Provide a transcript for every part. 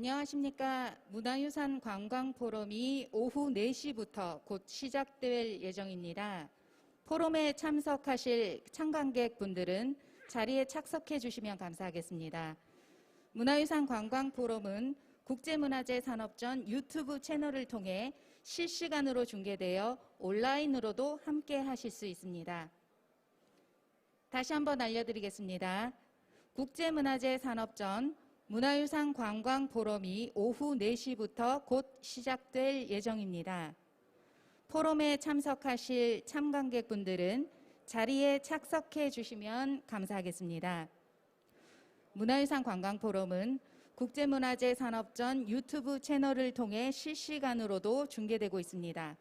안녕하십니까. 문화유산 관광포럼이 오후 4시부터 곧 시작될 예정입니다. 포럼에 참석하실 참관객분들은 자리에 착석해 주시면 감사하겠습니다. 문화유산 관광포럼은 국제문화재 산업전 유튜브 채널을 통해 실시간으로 중계되어 온라인으로도 함께 하실 수 있습니다. 다시 한번 알려드리겠습니다. 국제문화재 산업전 문화유산 관광포럼이 오후 4시부터 곧 시작될 예정입니다. 포럼에 참석하실 참관객분들은 자리에 착석해 주시면 감사하겠습니다. 문화유산 관광포럼은 국제문화재 산업전 유튜브 채널을 통해 실시간으로도 중계되고 있습니다.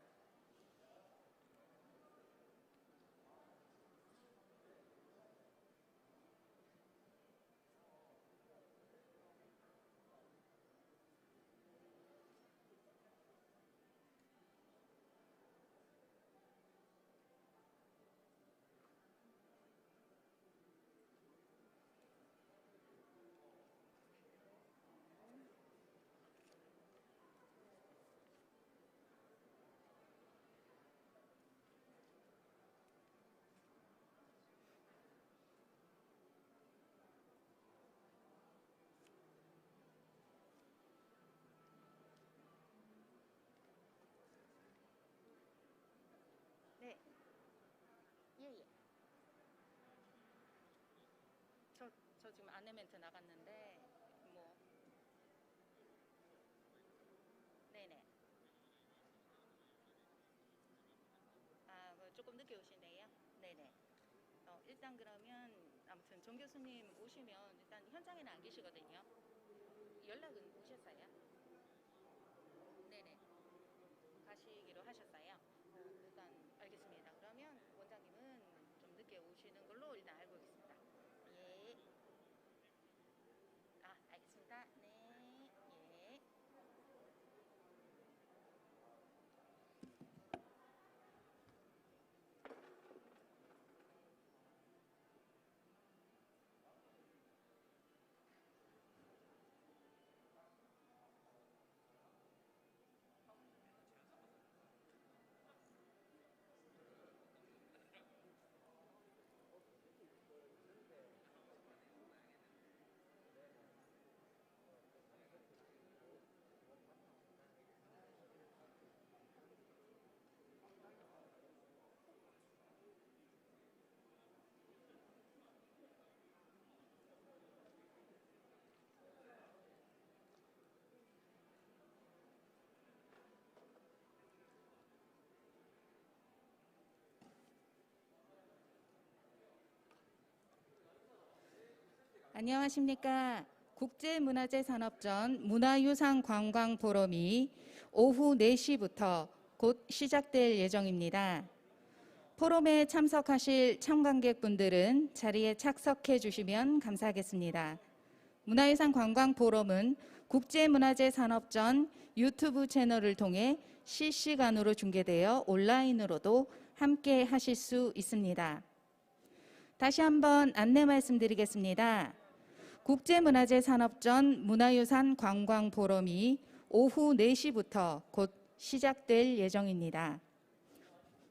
네. 예. 저 지금 안내 멘트 나갔는데, 네네. 조금 늦게 오시네요. 네네. 일단 그러면 아무튼 정 교수님 오시면 일단 현장에는 안 계시거든요. 연락은 오셨어요? 네네. 가시기로 하셨어요? 일단 알겠습니다. 그러면 원장님은 좀 늦게 오시는 걸로 일단 알고 있습니다. 예. 알겠습니다. 네. 예. 안녕하십니까. 국제문화재 산업전 문화유산 관광포럼이 오후 4시부터 곧 시작될 예정입니다. 포럼에 참석하실 참관객분들은 자리에 착석해 주시면 감사하겠습니다. 문화유산 관광포럼은 국제문화재 산업전 유튜브 채널을 통해 실시간으로 중계되어 온라인으로도 함께 하실 수 있습니다. 다시 한번 안내 말씀드리겠습니다. 국제문화재 산업전 문화유산 관광포럼이 오후 4시부터 곧 시작될 예정입니다.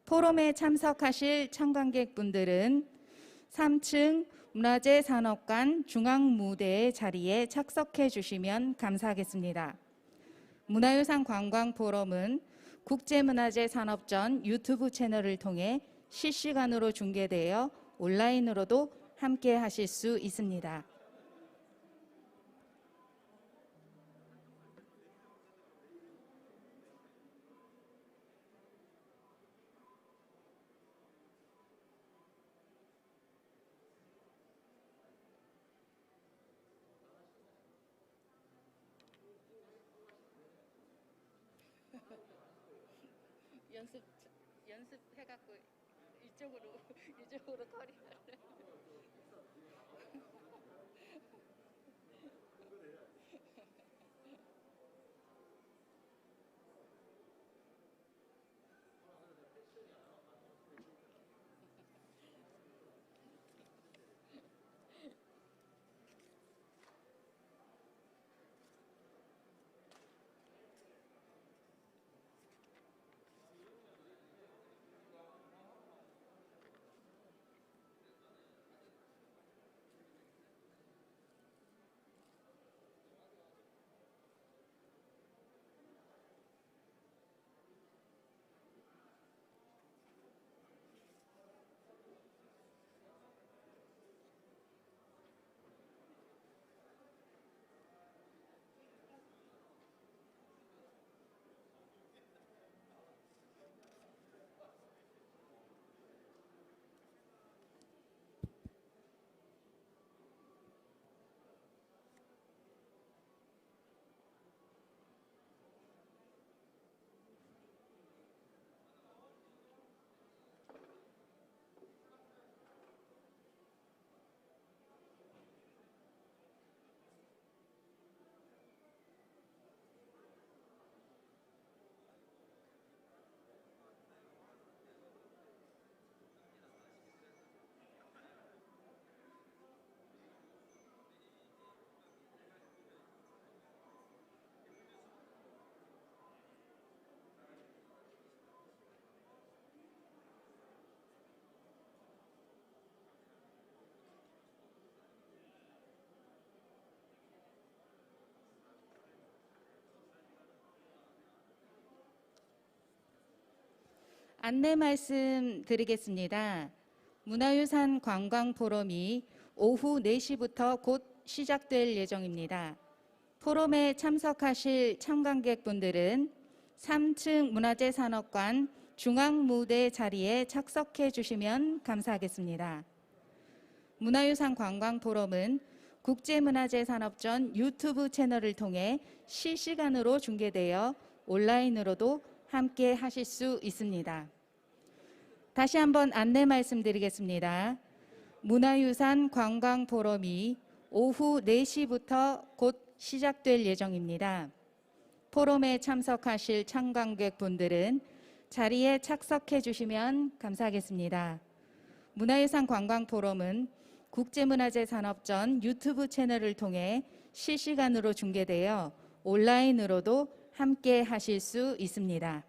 포럼에 참석하실 참관객분들은 3층 문화재산업관 중앙무대 자리에 착석해 주시면 감사하겠습니다. 문화유산 관광포럼은 국제문화재 산업전 유튜브 채널을 통해 실시간으로 중계되어 온라인으로도 함께 하실 수 있습니다. 연습해갖고 이쪽으로 커리어를. 안내 말씀드리겠습니다. 문화유산 관광 포럼이 오후 4시부터 곧 시작될 예정입니다. 포럼에 참석하실 참관객분들은 3층 문화재산업관 중앙무대 자리에 착석해 주시면 감사하겠습니다. 문화유산 관광 포럼은 국제문화재산업전 유튜브 채널을 통해 실시간으로 중계되어 온라인으로도 함께 하실 수 있습니다. 다시 한번 안내 말씀드리겠습니다. 문화유산 관광 포럼이 오후 4시부터 곧 시작될 예정입니다. 포럼에 참석하실 참관객분들은 자리에 착석해 주시면 감사하겠습니다. 문화유산 관광 포럼은 국제문화재산업전 유튜브 채널을 통해 실시간으로 중계되어 온라인으로도 함께 하실 수 있습니다.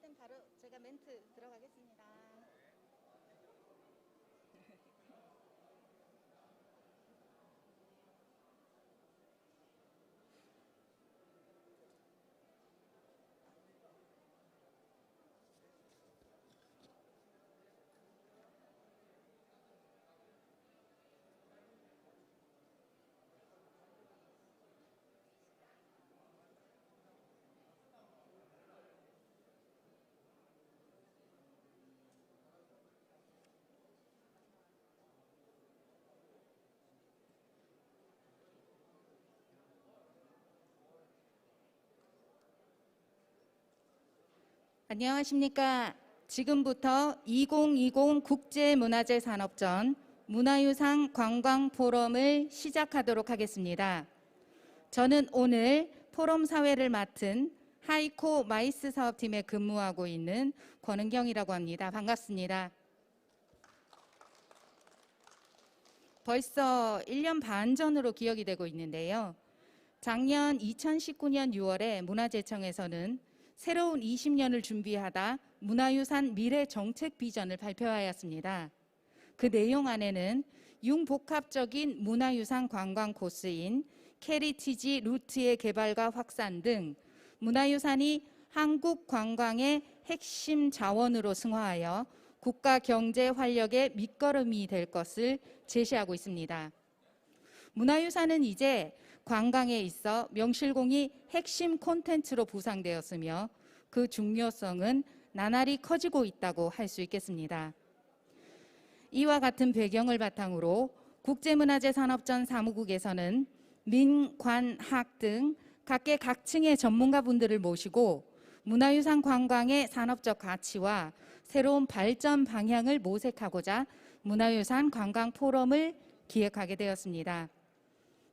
시든 바로 제가 멘트 들어가겠습니다. 안녕하십니까. 지금부터 2020 국제문화재산업전 문화유산 관광 포럼을 시작하도록 하겠습니다. 저는 오늘 포럼 사회를 맡은 하이코 마이스 사업팀에 근무하고 있는 권은경이라고 합니다. 반갑습니다. 벌써 1년 반 전으로 기억이 되고 있는데요. 작년 2019년 6월에 문화재청에서는 새로운 20년을 준비하다 문화유산 미래 정책 비전을 발표하였습니다. 그 내용 안에는 융복합적인 문화유산 관광 코스인 캐리티지 루트의 개발과 확산 등 문화유산이 한국 관광의 핵심 자원으로 승화하여 국가 경제 활력의 밑거름이 될 것을 제시하고 있습니다. 문화유산은 이제 관광에 있어 명실공히 핵심 콘텐츠로 부상되었으며 그 중요성은 나날이 커지고 있다고 할 수 있겠습니다. 이와 같은 배경을 바탕으로 국제문화재산업전 사무국에서는 민, 관, 학 등 각계 각층의 전문가분들을 모시고 문화유산 관광의 산업적 가치와 새로운 발전 방향을 모색하고자 문화유산 관광 포럼을 기획하게 되었습니다.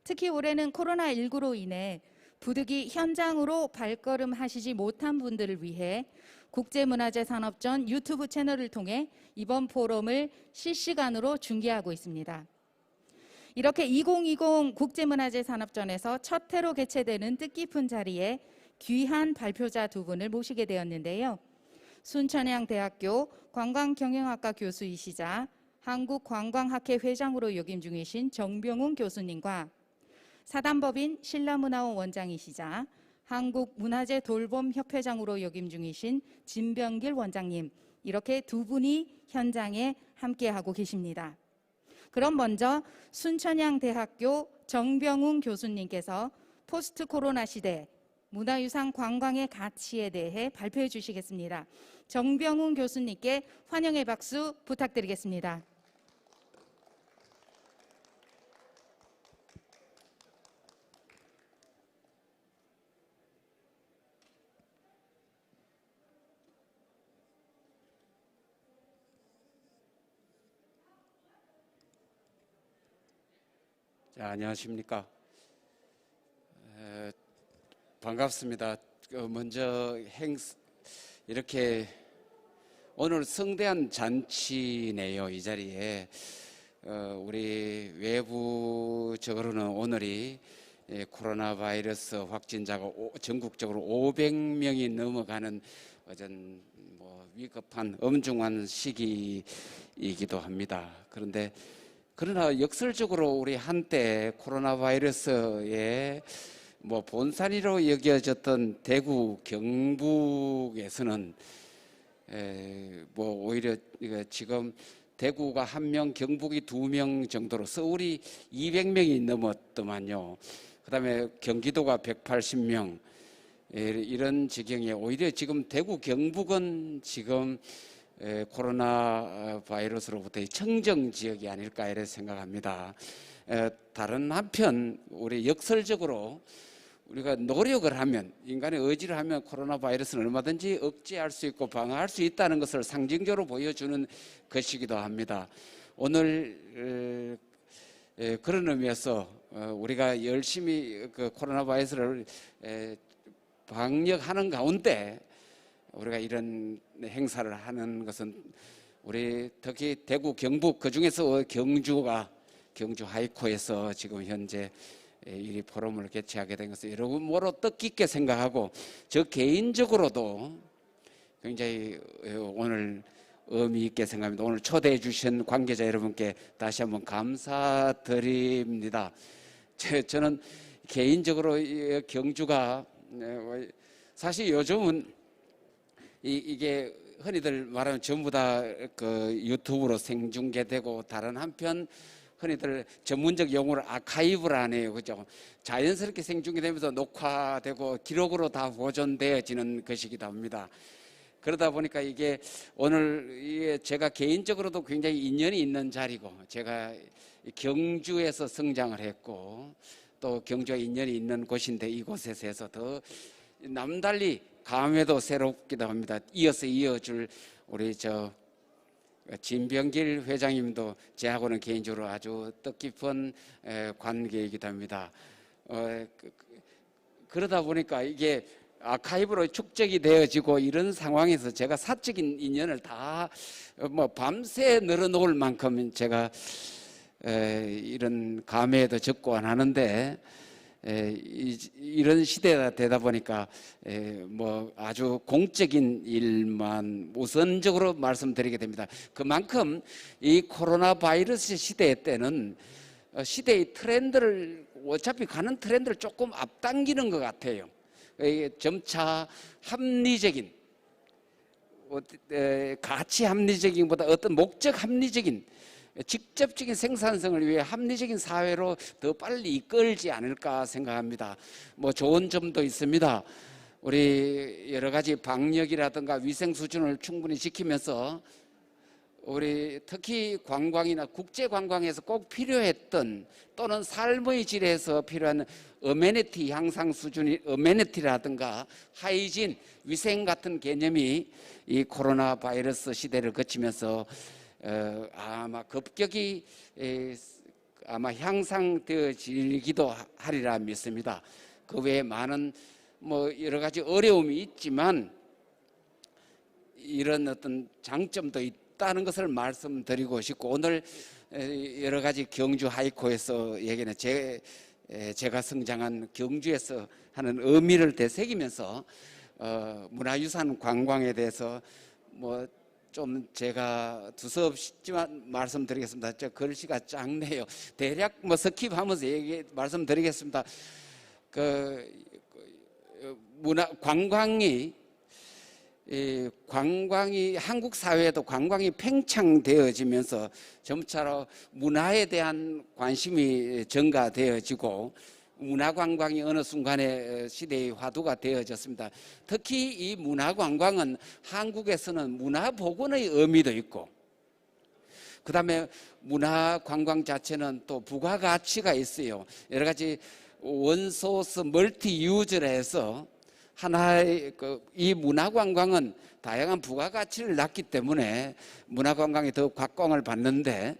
특히 올해는 코로나19로 인해 부득이 현장으로 발걸음하시지 못한 분들을 위해 국제문화재산업전 유튜브 채널을 통해 이번 포럼을 실시간으로 중계하고 있습니다. 이렇게 2020 국제문화재산업전에서 첫 해로 개최되는 뜻깊은 자리에 귀한 발표자 두 분을 모시게 되었는데요. 순천향대학교 관광경영학과 교수이시자 한국관광학회 회장으로 역임 중이신 정병훈 교수님과 사단법인 신라문화원 원장이시자 한국문화재 돌봄협회장으로 역임 중이신 진병길 원장님, 이렇게 두 분이 현장에 함께하고 계십니다. 그럼 먼저 순천향대학교 정병훈 교수님께서 포스트 코로나 시대 문화유산 관광의 가치에 대해 발표해 주시겠습니다. 정병훈 교수님께 환영의 박수 부탁드리겠습니다. 자, 안녕하십니까. 반갑습니다. 먼저 이렇게 오늘 성대한 잔치네요. 이 자리에 우리 외부적으로는 오늘이 코로나 바이러스 확진자가 전국적으로 500명이 넘어가는 어떤 위급한 엄중한 시기이기도 합니다. 그러나 역설적으로 우리 한때 코로나 바이러스의 본산이로 여겨졌던 대구 경북에서는 오히려 지금 대구가 1명, 경북이 2명 정도로 서울이 200명이 넘었더만요. 그다음에 경기도가 180명 이런 지경에 오히려 지금 대구 경북은 지금 코로나 바이러스로부터의 청정 지역이 아닐까 이렇게 생각합니다. 다른 한편 우리 역설적으로 우리가 노력을 하면, 인간의 의지를 하면 코로나 바이러스는 얼마든지 억제할 수 있고 방어할 수 있다는 것을 상징적으로 보여주는 것이기도 합니다. 오늘 그런 의미에서 우리가 열심히 그 코로나 바이러스를 방역하는 가운데 우리가 이런 행사를 하는 것은 우리 특히 대구 경북 그중에서 경주 하이코에서 지금 현재 이 포럼을 개최하게 된 것을 여러모로 뜻깊게 생각하고 저 개인적으로도 굉장히 오늘 의미 있게 생각합니다. 오늘 초대해 주신 관계자 여러분께 다시 한번 감사드립니다. 저는 개인적으로 경주가 사실 요즘은 이게 흔히들 말하면 전부 다 그 유튜브로 생중계되고 다른 한편 흔히들 전문적 용어로 아카이브라네요. 그죠? 자연스럽게 생중계되면서 녹화되고 기록으로 다 보존되어지는 것이기도 합니다. 그러다 보니까 이게 오늘 제가 개인적으로도 굉장히 인연이 있는 자리고 제가 경주에서 성장을 했고 또 경주와 인연이 있는 곳인데 이곳에서 해서 더 남달리 감회도 새롭기도 합니다. 이어줄 우리 진병길 회장님도 제하고는 개인적으로 아주 뜻깊은 관계이기도 합니다. 그러다 보니까 이게 아카이브로 축적이 되어지고 이런 상황에서 제가 사적인 인연을 다 밤새 늘어놓을 만큼 제가 이런 감회에도 적고 안 하는데 이런 시대가 되다 보니까 아주 공적인 일만 우선적으로 말씀드리게 됩니다. 그만큼 이 코로나 바이러스 시대 때는 시대의 트렌드를 어차피 가는 트렌드를 조금 앞당기는 것 같아요. 점차 합리적인 가치 합리적인보다 어떤 목적 합리적인 직접적인 생산성을 위해 합리적인 사회로 더 빨리 이끌지 않을까 생각합니다. 좋은 점도 있습니다. 우리 여러 가지 방역이라든가 위생 수준을 충분히 지키면서 우리 특히 관광이나 국제 관광에서 꼭 필요했던 또는 삶의 질에서 필요한 어메니티 향상 수준이 어메니티라든가 하이진 위생 같은 개념이 이 코로나 바이러스 시대를 거치면서 아마 급격히 아마 향상되어지기도 하리라 믿습니다. 그 외에 많은 여러 가지 어려움이 있지만 이런 어떤 장점도 있다는 것을 말씀드리고 싶고 오늘 여러 가지 경주 하이코에서 얘기는 제가 성장한 경주에서 하는 의미를 되새기면서 문화유산 관광에 대해서 좀 제가 두서없지만 말씀드리겠습니다. 저 글씨가 작네요. 대략 스킵하면서 말씀드리겠습니다. 관광이 한국 사회에도 관광이 팽창되어지면서 점차로 문화에 대한 관심이 증가되어지고 문화관광이 어느 순간에 시대의 화두가 되어졌습니다. 특히 이 문화관광은 한국에서는 문화복원의 의미도 있고, 그 다음에 문화관광 자체는 또 부가가치가 있어요. 여러 가지 원소스 멀티 유즈를 해서 하나의 이 문화관광은 다양한 부가가치를 낳기 때문에 문화관광이 더 각광을 받는데,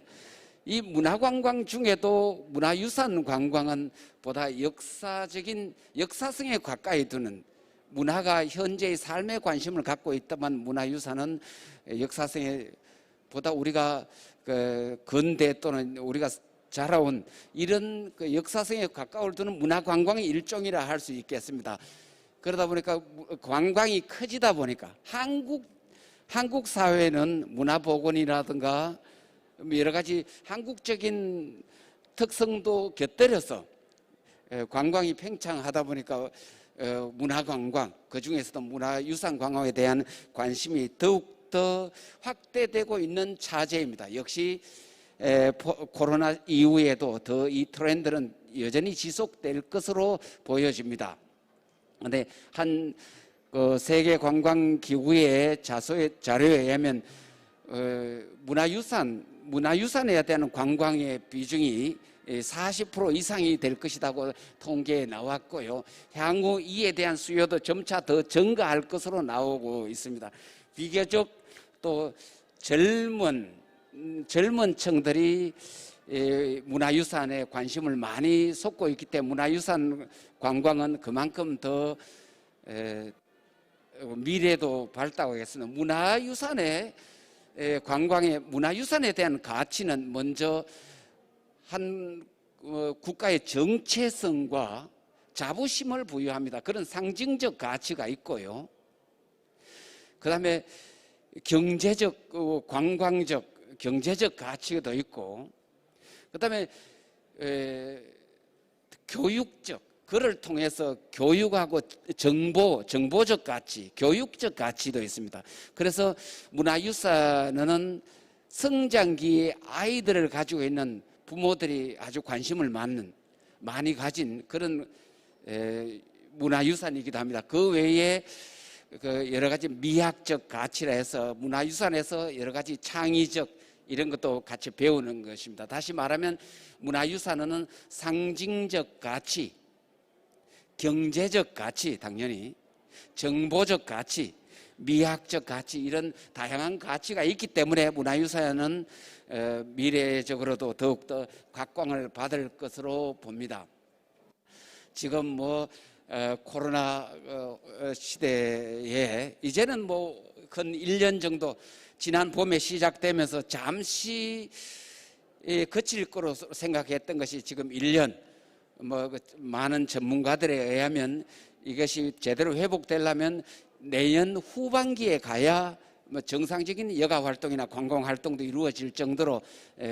이 문화관광 중에도 문화유산 관광은 보다 역사성에 가까이 두는, 문화가 현재의 삶에 관심을 갖고 있다면 문화유산은 역사성에 보다 우리가 근대 또는 우리가 자라온 이런 역사성에 가까울 두는 문화관광의 일종이라 할 수 있겠습니다. 그러다 보니까 관광이 커지다 보니까 한국 사회는 문화복원이라든가 여러 가지 한국적인 특성도 곁들여서 관광이 팽창하다 보니까 문화관광, 그중에서도 문화유산관광에 대한 관심이 더욱더 확대되고 있는 차제입니다. 역시 코로나 이후에도 더 이 트렌드는 여전히 지속될 것으로 보여집니다. 그런데 한 세계관광기구의 자료에 의하면 문화유산에 대한 관광의 비중이 40% 이상이 될 것이라고 통계에 나왔고요. 향후 이에 대한 수요도 점차 더 증가할 것으로 나오고 있습니다. 비교적 또 젊은 층들이 문화유산에 관심을 많이 쏟고 있기 때문에 문화유산 관광은 그만큼 더 미래도 밝다고 하겠습니다. 문화유산에 대한 가치는 먼저 한 국가의 정체성과 자부심을 부여합니다. 그런 상징적 가치가 있고요. 그 다음에 경제적, 관광적, 경제적 가치도 있고, 그 다음에 교육적, 그를 통해서 교육하고 정보적 가치, 교육적 가치도 있습니다. 그래서 문화유산은 성장기에 아이들을 가지고 있는 부모들이 아주 관심을 많이 가진 그런 문화유산이기도 합니다. 그 외에 여러 가지 미학적 가치라 해서 문화유산에서 여러 가지 창의적 이런 것도 같이 배우는 것입니다. 다시 말하면 문화유산은 상징적 가치, 경제적 가치, 당연히 정보적 가치, 미학적 가치, 이런 다양한 가치가 있기 때문에 문화유산은 미래적으로도 더욱더 각광을 받을 것으로 봅니다. 지금 코로나 시대에 이제는 근 1년 정도 지난 봄에 시작되면서 잠시 그칠 거로 생각했던 것이 지금 1년, 많은 전문가들에 의하면 이것이 제대로 회복되려면 내년 후반기에 가야 정상적인 여가 활동이나 관광 활동도 이루어질 정도로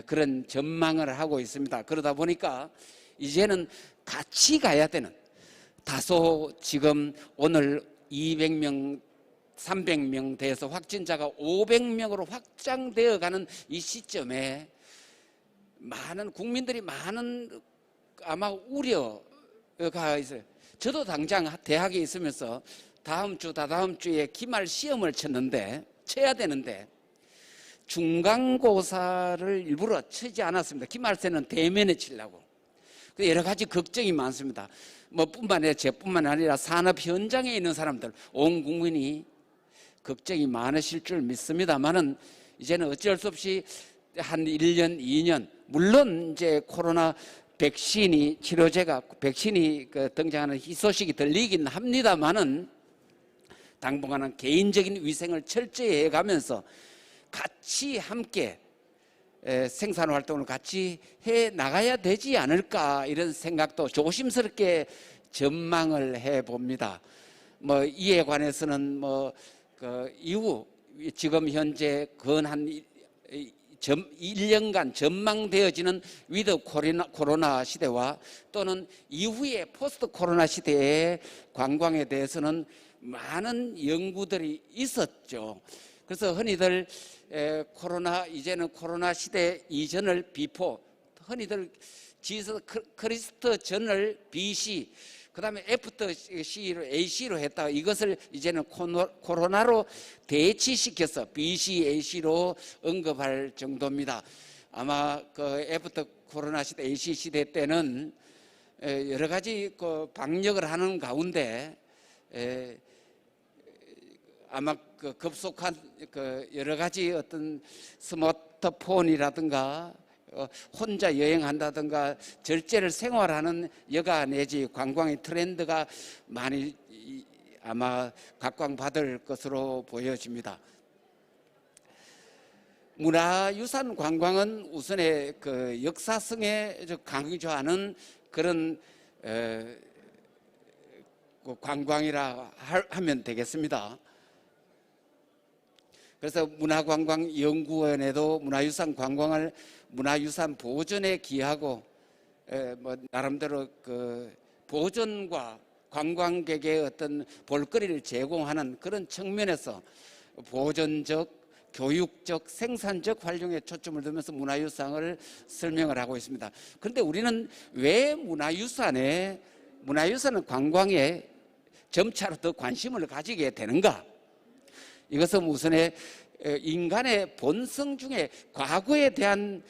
그런 전망을 하고 있습니다. 그러다 보니까 이제는 같이 가야 되는, 다소 지금 오늘 200명, 300명 돼서 확진자가 500명으로 확장되어 가는 이 시점에 많은 국민들이 아마 우려가 있어요. 저도 당장 대학에 있으면서 다다음 주에 기말 시험을 쳐야 되는데 중간고사를 일부러 치지 않았습니다. 기말세는 대면에 치려고. 여러 가지 걱정이 많습니다. 저뿐만 아니라 산업 현장에 있는 사람들, 온 국민이 걱정이 많으실 줄 믿습니다만은 이제는 어쩔 수 없이 한 1년, 2년, 물론 이제 코로나 백신이 등장하는 희소식이 들리긴 합니다만은 당분간은 개인적인 위생을 철저히 해가면서 같이 함께 생산 활동을 같이 해 나가야 되지 않을까, 이런 생각도 조심스럽게 전망을 해 봅니다. 이에 관해서는 이후 지금 현재 한 1년간 전망되어지는 위드 코로나 시대와 또는 이후에 포스트 코로나 시대의 관광에 대해서는 많은 연구들이 있었죠. 그래서 흔히들 이제는 코로나 시대 이전을 흔히들 지서 크리스트 전을 BC, 그다음에 애프터 C로 AC로 했다가 이것을 이제는 코로나로 대치시켜서 BC, AC로 언급할 정도입니다. 아마 그 애프터 코로나 시대, AC 시대 때는 여러 가지 그 방역을 하는 가운데 아마 그 급속한 그 여러 가지 어떤 스마트폰이라든가 혼자 여행한다든가 절제를 생활하는 여가 내지 관광의 트렌드가 많이 아마 각광받을 것으로 보여집니다. 문화유산 관광은 우선의 그 역사성에 강조하는 그런 관광이라 하면 되겠습니다. 그래서 문화관광연구원에도 문화유산 관광을 문화유산 보존에 기하고 뭐 나름대로 그 보존과 관광객의 어떤 볼거리를 제공하는 그런 측면에서 보존적, 교육적, 생산적 활용에 초점을 두면서 문화유산을 설명을 하고 있습니다. 그런데 우리는 왜 문화유산은 관광에 점차로 더 관심을 가지게 되는가? 이것은 우선에 인간의 본성 중에 과거에 대한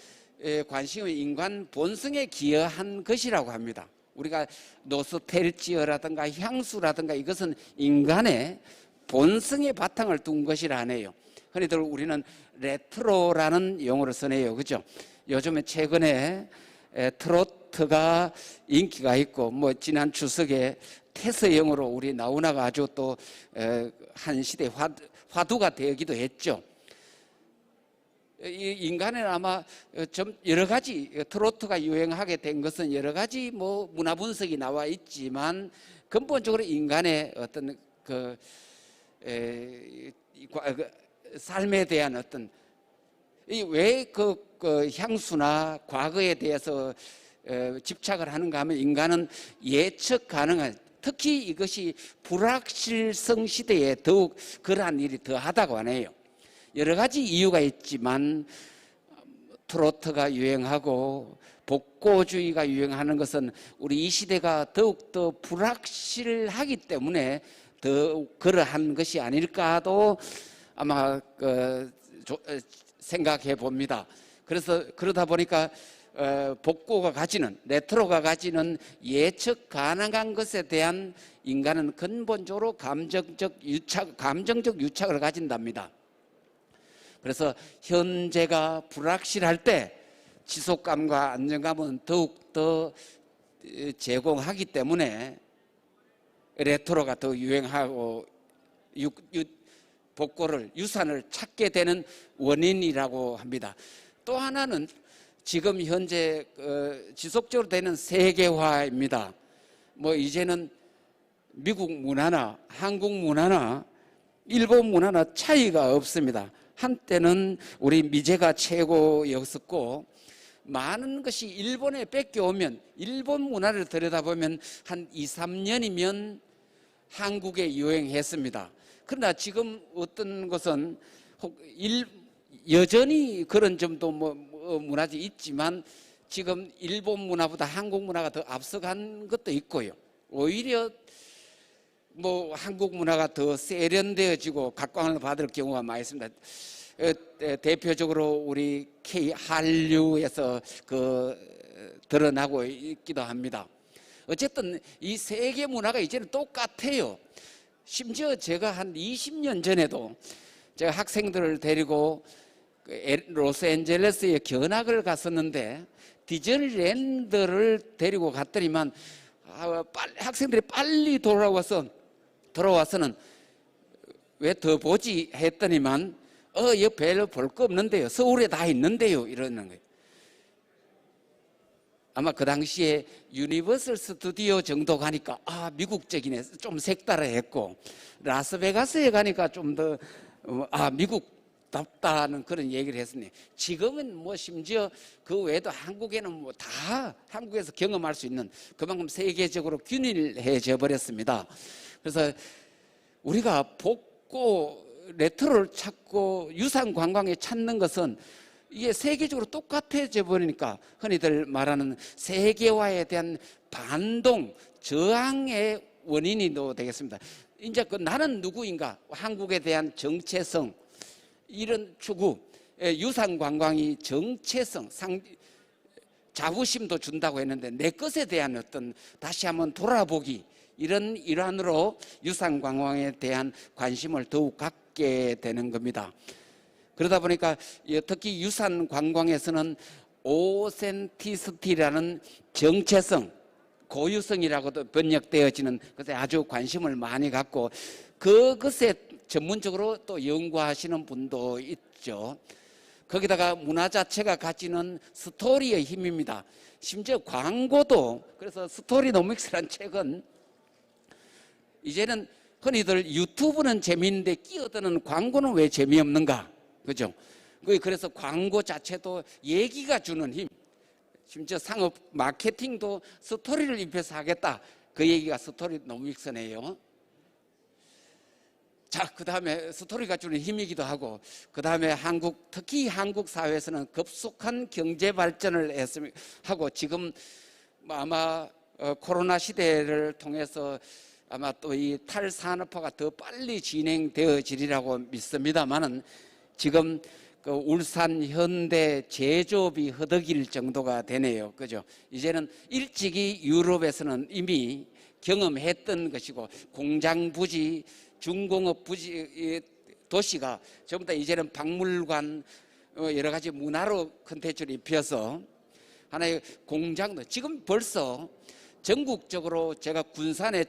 관심은 인간 본성에 기여한 것이라고 합니다. 우리가 노스텔지어라든가 향수라든가 이것은 인간의 본성의 바탕을 둔 것이라 하네요. 흔히들 우리는 레트로라는 용어를 쓰네요. 그죠? 요즘에 최근에 트로트가 인기가 있고 뭐 지난 추석에 태서영으로 우리 나훈아가 아주 또 한 시대 화두가 되기도 했죠. 이 인간은 아마 좀 여러 가지 트로트가 유행하게 된 것은 여러 가지 뭐 문화 분석이 나와 있지만 근본적으로 인간의 어떤 그 삶에 대한 어떤 왜 그 향수나 과거에 대해서 집착을 하는가 하면 인간은 예측 가능한, 특히 이것이 불확실성 시대에 더욱 그러한 일이 더하다고 하네요. 여러 가지 이유가 있지만 트로트가 유행하고 복고주의가 유행하는 것은 우리 이 시대가 더욱더 불확실하기 때문에 더 그러한 것이 아닐까도 아마 생각해 봅니다. 그래서 그러다 보니까 복고가 가지는, 레트로가 가지는 예측 가능한 것에 대한 인간은 근본적으로 감정적 유착을 가진답니다. 그래서 현재가 불확실할 때 지속감과 안정감은 더욱더 제공하기 때문에 레트로가 더 유행하고 복고를, 유산을 찾게 되는 원인이라고 합니다. 또 하나는 지금 현재 지속적으로 되는 세계화입니다. 뭐 이제는 미국 문화나 한국 문화나 일본 문화나 차이가 없습니다. 한때는 우리 미제가 최고였었고 많은 것이 일본에 뺏겨오면 일본 문화를 들여다보면 한 2, 3년이면 한국에 유행했습니다. 그러나 지금 어떤 것은 여전히 그런 점도 문화지 있지만 지금 일본 문화보다 한국 문화가 더 앞서간 것도 있고요. 오히려 뭐 한국 문화가 더 세련되어지고 각광을 받을 경우가 많이 있습니다. 대표적으로 우리 K 한류에서 드러나고 있기도 합니다. 어쨌든 이 세계 문화가 이제는 똑같아요. 심지어 제가 한 20년 전에도 제가 학생들을 데리고 로스앤젤레스에 견학을 갔었는데 디즈니랜드를 데리고 갔더니만 학생들이 빨리 돌아와서는 왜 더 보지 했더니만 여기 별로 볼 거 없는데요. 서울에 다 있는데요. 이러는 거예요. 아마 그 당시에 유니버설 스튜디오 정도 가니까 미국적이네, 좀 색다르했고 라스베가스에 가니까 좀 더 미국답다는 그런 얘기를 했으니 지금은 뭐 심지어 그 외에도 한국에는 뭐 다 한국에서 경험할 수 있는 그만큼 세계적으로 균일해져 버렸습니다. 그래서 우리가 복고 레트로를 찾고 유산 관광에 찾는 것은 이게 세계적으로 똑같아져 버리니까 흔히들 말하는 세계화에 대한 반동, 저항의 원인이 되겠습니다. 이제 그 나는 누구인가, 한국에 대한 정체성, 이런 추구, 유산 관광이 정체성, 자부심도 준다고 했는데 내 것에 대한 어떤 다시 한번 돌아보기, 이런 일환으로 유산 관광에 대한 관심을 더욱 갖게 되는 겁니다. 그러다 보니까 특히 유산 관광에서는 오센티시티라는 정체성, 고유성이라고도 번역되어지는 것에 아주 관심을 많이 갖고 그것에 전문적으로 또 연구하시는 분도 있죠. 거기다가 문화 자체가 가지는 스토리의 힘입니다. 심지어 광고도, 그래서 스토리노믹스라는 책은 이제는 흔히들 유튜브는 재미있는데 끼어드는 광고는 왜 재미없는가, 그죠? 그래서 광고 자체도 얘기가 주는 힘, 심지어 상업 마케팅도 스토리를 입혀서 하겠다, 그 얘기가 스토리노믹스네요. 자, 그 다음에 스토리가 주는 힘이기도 하고, 그 다음에 특히 한국 사회에서는 급속한 경제 발전을 하고, 지금 아마 코로나 시대를 통해서 아마 또 이 탈산업화가 더 빨리 진행되어지리라고 믿습니다만은, 지금 그 울산 현대 제조업이 허덕일 정도가 되네요. 그죠? 이제는 일찍이 유럽에서는 이미 경험했던 것이고, 공장 부지, 중공업 부지 도시가 전부 다 이제는 박물관, 여러 가지 문화로 컨텐츠를 입혀서 하나의 공장도, 지금 벌써 전국적으로 제가 군산에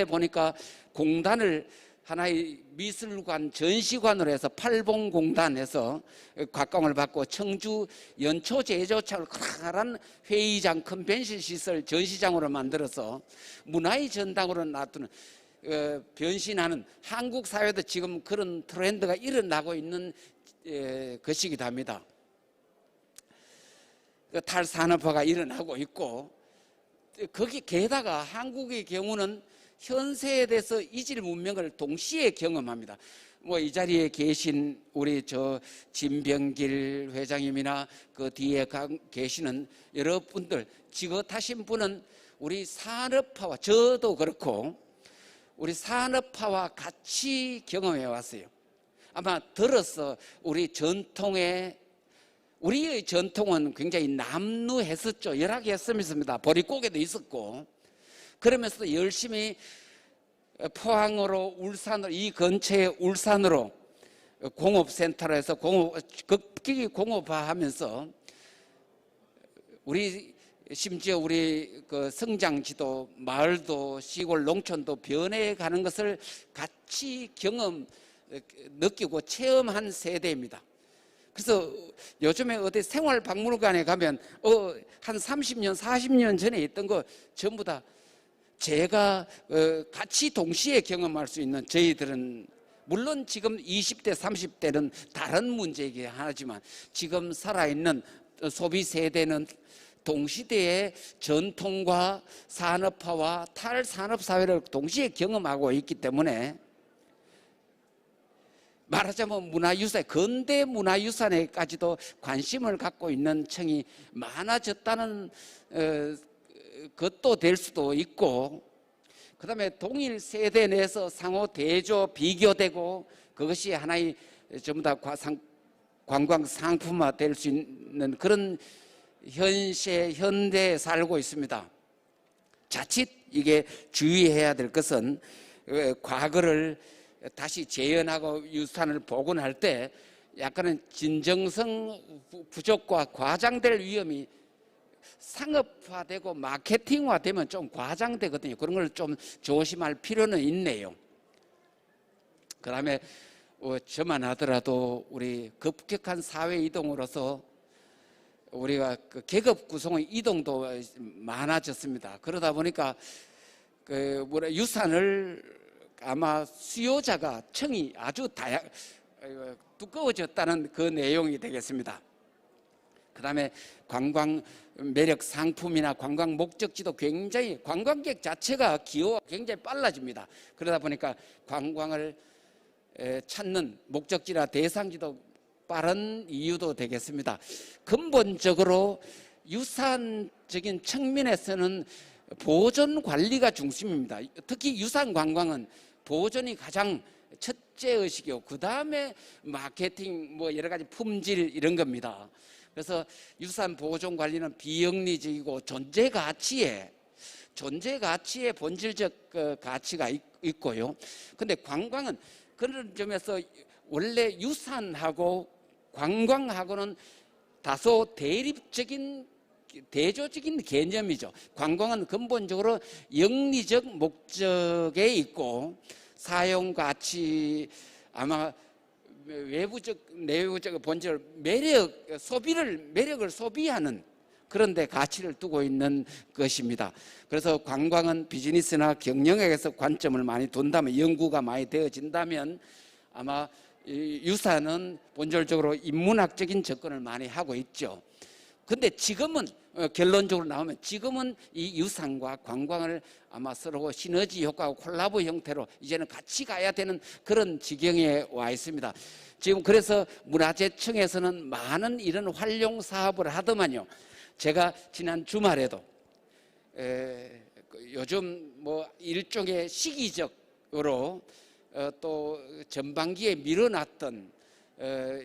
보니까 공단을 하나의 미술관 전시관으로 해서 팔봉공단에서 각광을 받고, 청주 연초 제조차를 커다란 회의장, 컨벤션 시설 전시장으로 만들어서 문화의 전당으로 놔두는, 변신하는 한국 사회도 지금 그런 트렌드가 일어나고 있는 것이기도 합니다. 탈산업화가 일어나고 있고, 거기 게다가 한국의 경우는 현세에 대해서 이질 문명을 동시에 경험합니다. 뭐 이 자리에 계신 우리 진병길 회장님이나 그 뒤에 계시는 여러분들, 지긋하신 분은 우리 산업화와, 저도 그렇고 우리 산업화와 같이 경험해 왔어요. 아마 들어서 우리의 전통은 굉장히 남루했었죠. 열악했습니다. 보릿고개도 있었고, 그러면서도 열심히 포항으로, 울산으로, 이 근처에 울산으로 공업센터로 해서 급격히 공업화하면서 심지어 우리 그 성장지도, 마을도, 시골, 농촌도 변해가는 것을 같이 느끼고 체험한 세대입니다. 그래서 요즘에 어디 생활박물관에 가면 한 30년, 40년 전에 있던 거 전부 다 제가 같이 동시에 경험할 수 있는, 저희들은 물론 지금 20대, 30대는 다른 문제이긴 하지만 지금 살아있는 소비 세대는 동시대의 전통과 산업화와 탈산업 사회를 동시에 경험하고 있기 때문에, 말하자면 문화유산, 근대 문화유산에까지도 관심을 갖고 있는 층이 많아졌다는 것도 될 수도 있고, 그 다음에 동일 세대 내에서 상호 대조, 비교되고, 그것이 하나의 전부 다 관광 상품화 될 수 있는 그런 현대에 살고 있습니다. 자칫 이게 주의해야 될 것은, 과거를 다시 재현하고 유산을 복원할 때 약간은 진정성 부족과 과장될 위험이, 상업화되고 마케팅화되면 좀 과장되거든요. 그런 걸 좀 조심할 필요는 있네요. 그 다음에 저만 하더라도 우리 급격한 사회 이동으로서 우리가 그 계급 구성의 이동도 많아졌습니다. 그러다 보니까 유산을 아마 수요자가 층이 아주 두꺼워졌다는 그 내용이 되겠습니다. 그 다음에 관광 매력 상품이나 관광 목적지도 굉장히, 관광객 자체가 기호가 굉장히 빨라집니다. 그러다 보니까 관광을 찾는 목적지나 대상지도 빠른 이유도 되겠습니다. 근본적으로 유산적인 측면에서는 보존 관리가 중심입니다. 특히 유산 관광은 보존이 가장 첫째 의식이고 그 다음에 마케팅 뭐 여러 가지 품질 이런 겁니다. 그래서 유산 보존 관리는 비영리적이고 존재 가치의 본질적 가치가 있고요. 근데 관광은 그런 점에서 원래 유산하고 관광하고는 다소 대조적인 개념이죠. 관광은 근본적으로 영리적 목적에 있고 사용 가치 아마 외부적 내부적 본질 매력을 소비하는 그런 데 가치를 두고 있는 것입니다. 그래서 관광은 비즈니스나 경영학에서 관점을 많이 둔다면 연구가 많이 되어진다면 아마 유산은 본질적으로 인문학적인 접근을 많이 하고 있죠. 근데 지금은 결론적으로 나오면 지금은 이 유산과 관광을 아마 서로 시너지 효과와 콜라보 형태로 이제는 같이 가야 되는 그런 지경에 와 있습니다. 지금 그래서 문화재청에서는 많은 이런 활용 사업을 하더만요. 제가 지난 주말에도 요즘 뭐 일종의 시기적으로 또 전반기에 미뤄놨던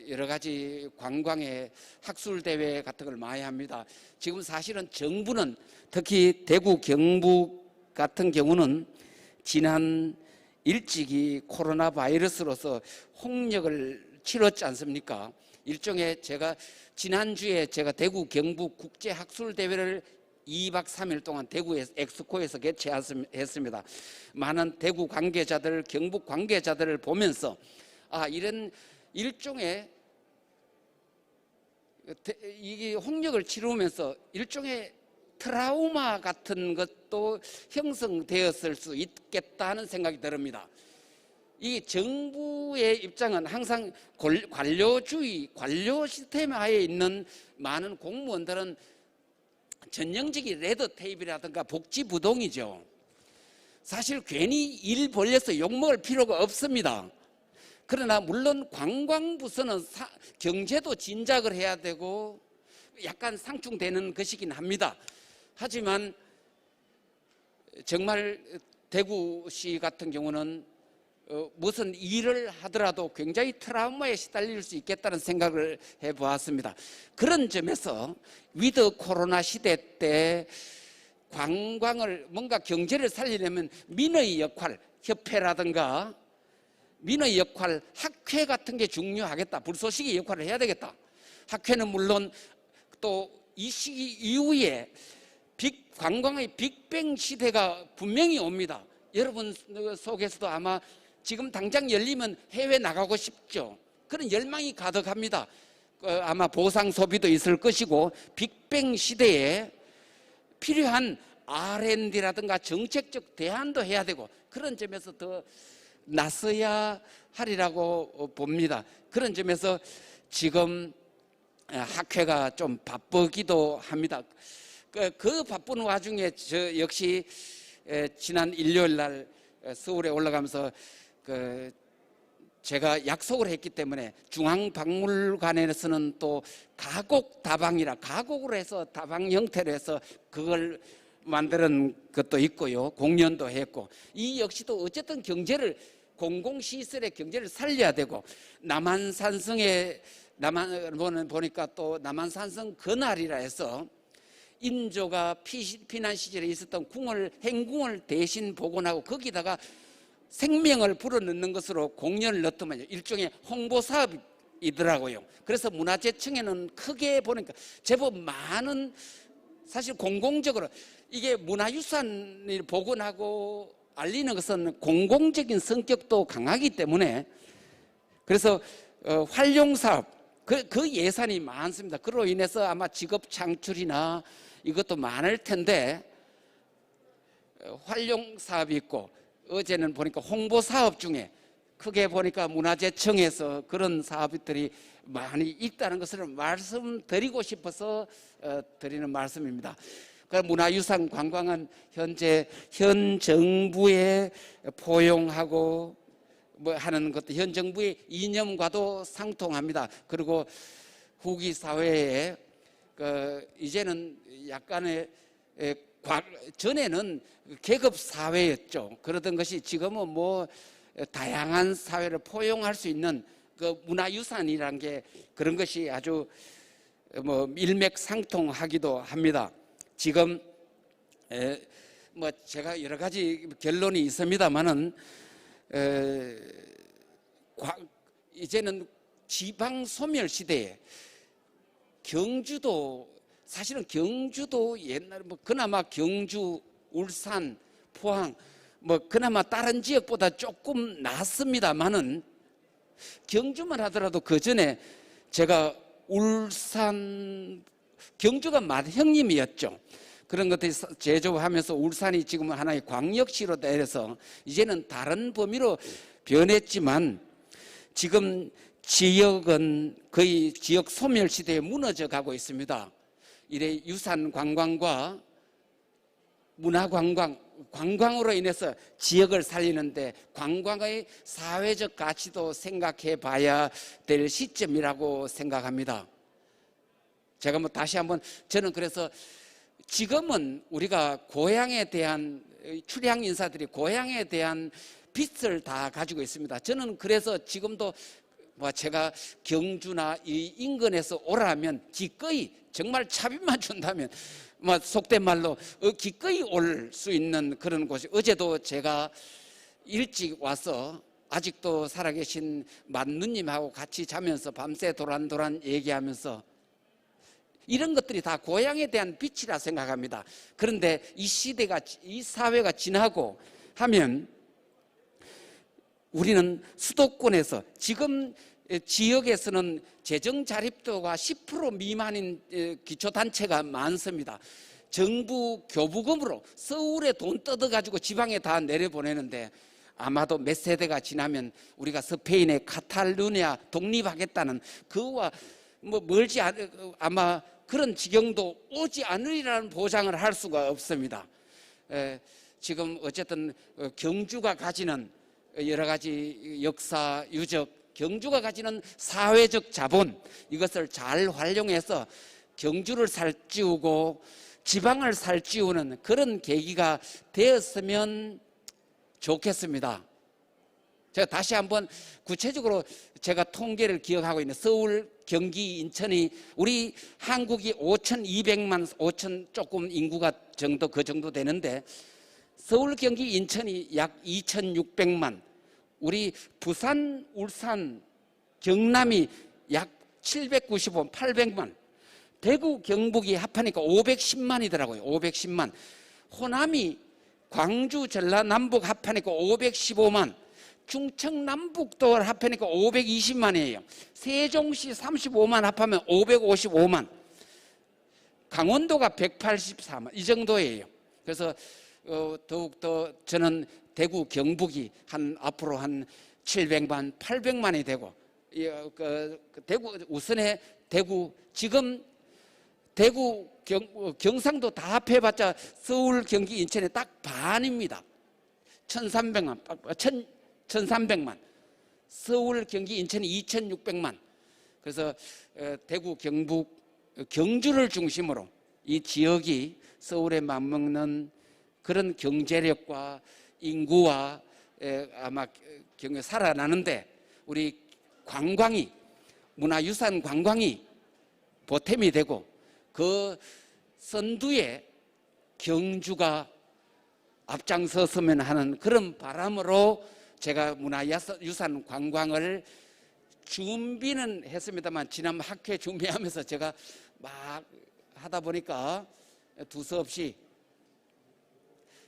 여러 가지 관광의 학술 대회 같은 걸 많이 합니다. 지금 사실은 정부는 특히 대구 경북 같은 경우는 지난 일찍이 코로나 바이러스로서 홍역을 치렀지 않습니까? 일종의 제가 지난주에 제가 대구 경북 국제 학술 대회를 2박 3일 동안 대구의 엑스코에서 개최했습니다. 많은 대구 관계자들, 경북 관계자들을 보면서 이런 일종의 이게 홍역을 치르면서 일종의 트라우마 같은 것도 형성되었을 수 있겠다는 생각이 듭니다. 이 정부의 입장은 항상 관료주의, 관료 시스템 하에 있는 많은 공무원들은 전형적인 레드테이프라든가 복지부동이죠. 사실 괜히 일 벌려서 욕먹을 필요가 없습니다. 그러나 물론 관광부서는 경제도 진작을 해야 되고 약간 상충되는 것이긴 합니다. 하지만 정말 대구시 같은 경우는 무슨 일을 하더라도 굉장히 트라우마에 시달릴 수 있겠다는 생각을 해보았습니다. 그런 점에서 위드 코로나 시대 때 관광을 뭔가 경제를 살리려면 민의 역할, 협회라든가 민의 역할, 학회 같은 게 중요하겠다. 불쏘시개 역할을 해야 되겠다. 학회는 물론 또 이 시기 이후에 관광의 빅뱅 시대가 분명히 옵니다. 여러분 속에서도 아마 지금 당장 열리면 해외 나가고 싶죠. 그런 열망이 가득합니다. 아마 보상 소비도 있을 것이고 빅뱅 시대에 필요한 R&D라든가 정책적 대안도 해야 되고 그런 점에서 더 나서야 하리라고 봅니다. 그런 점에서 지금 학회가 좀 바쁘기도 합니다. 그 바쁜 와중에 저 역시 지난 일요일 날 서울에 올라가면서 제가 약속을 했기 때문에 중앙박물관에서는 또 가곡으로 해서 다방 형태로 해서 그걸 만드는 것도 있고요. 공연도 했고 이 역시도 어쨌든 경제를 공공시설의 경제를 살려야 되고 보니까 또 남한산성 건할이라 해서 인조가 피난 시절에 있었던 행궁을 대신 복원하고 거기다가 생명을 불어넣는 것으로 공연을 넣더만요. 일종의 홍보 사업이더라고요. 그래서 문화재청에는 크게 보니까 제법 많은 사실 공공적으로 이게 문화유산을 복원하고 알리는 것은 공공적인 성격도 강하기 때문에 그래서 활용사업 그 예산이 많습니다. 그로 인해서 아마 직업 창출이나 이것도 많을 텐데 활용사업이 있고 어제는 보니까 홍보사업 중에 크게 보니까 문화재청에서 그런 사업들이 많이 있다는 것을 말씀드리고 싶어서 드리는 말씀입니다. 문화유산 관광은 현재 현 정부에 포용하고 뭐 하는 것도 현 정부의 이념과도 상통합니다. 그리고 후기 사회에 이제는 약간의 전에는 계급 사회였죠. 그러던 것이 지금은 뭐 다양한 사회를 포용할 수 있는 그 문화유산이라는 게 그런 것이 아주 뭐 일맥상통하기도 합니다. 지금 뭐 제가 여러 가지 결론이 있습니다만은 이제는 지방 소멸 시대에 경주도 사실은 경주도 옛날에 뭐 그나마 경주, 울산, 포항 뭐 그나마 다른 지역보다 조금 낫습니다만은 경주만 하더라도 그 전에 제가 울산 경주가 맏형님이었죠. 그런 것들이 제조하면서 울산이 지금 하나의 광역시로 내려서 이제는 다른 범위로 변했지만 지금 지역은 거의 지역 소멸 시대에 무너져 가고 있습니다. 이래 유산 관광과 문화 관광, 관광으로 인해서 지역을 살리는데 관광의 사회적 가치도 생각해 봐야 될 시점이라고 생각합니다. 제가 뭐 다시 한번 저는 그래서 지금은 우리가 고향에 대한 출향 인사들이 고향에 대한 빚을 다 가지고 있습니다. 저는 그래서 지금도 뭐 제가 경주나 이 인근에서 오라면 기꺼이 정말 차비만 준다면 뭐 속된 말로 기꺼이 올 수 있는 그런 곳이 어제도 제가 일찍 와서 아직도 살아계신 만누님하고 같이 자면서 밤새 도란도란 얘기하면서 이런 것들이 다 고향에 대한 빛이라 생각합니다. 그런데 이 시대가 이 사회가 지나고 하면 우리는 수도권에서 지금 지역에서는 재정 자립도가 10% 미만인 기초단체가 많습니다. 정부 교부금으로 서울에 돈 뜯어가지고 지방에 다 내려보내는데 아마도 몇 세대가 지나면 우리가 스페인의 카탈루냐 독립하겠다는 그와 뭐 멀지 아마 그런 지경도 오지 않으리라는 보장을 할 수가 없습니다. 지금 어쨌든 경주가 가지는 여러 가지 역사, 유적, 경주가 가지는 사회적 자본 이것을 잘 활용해서 경주를 살찌우고 지방을 살찌우는 그런 계기가 되었으면 좋겠습니다. 제가 다시 한번 구체적으로 제가 통계를 기억하고 있는 서울, 경기, 인천이 우리 한국이 5,200만, 5천 조금 인구가 정도 그 정도 되는데 서울, 경기, 인천이 약 2,600만, 우리 부산, 울산, 경남이 약 795, 800만, 대구, 경북이 합하니까 510만이더라고요. 510만. 호남이 광주, 전라, 남북 합하니까 515만. 충청, 남북도 합하니까 520만이에요. 세종시 35만 합하면 555만. 강원도가 184만. 이 정도예요. 그래서 더욱더 저는 대구, 경북이 앞으로 한 700만, 800만이 되고 대구 우선에 대구 지금 대구 경상도 다 합해봤자 서울, 경기, 인천에 딱 반입니다. 1,300만, 1,300만. 서울, 경기, 인천이 2,600만. 그래서 대구, 경북, 경주를 중심으로 이 지역이 서울에 맞먹는 그런 경제력과 인구와 아마 살아나는데 우리 관광이 문화유산 관광이 보탬이 되고 그 선두에 경주가 앞장섰으면 하는 그런 바람으로 제가 문화유산 관광을 준비는 했습니다만 지난 학회 준비하면서 제가 막 하다 보니까 두서없이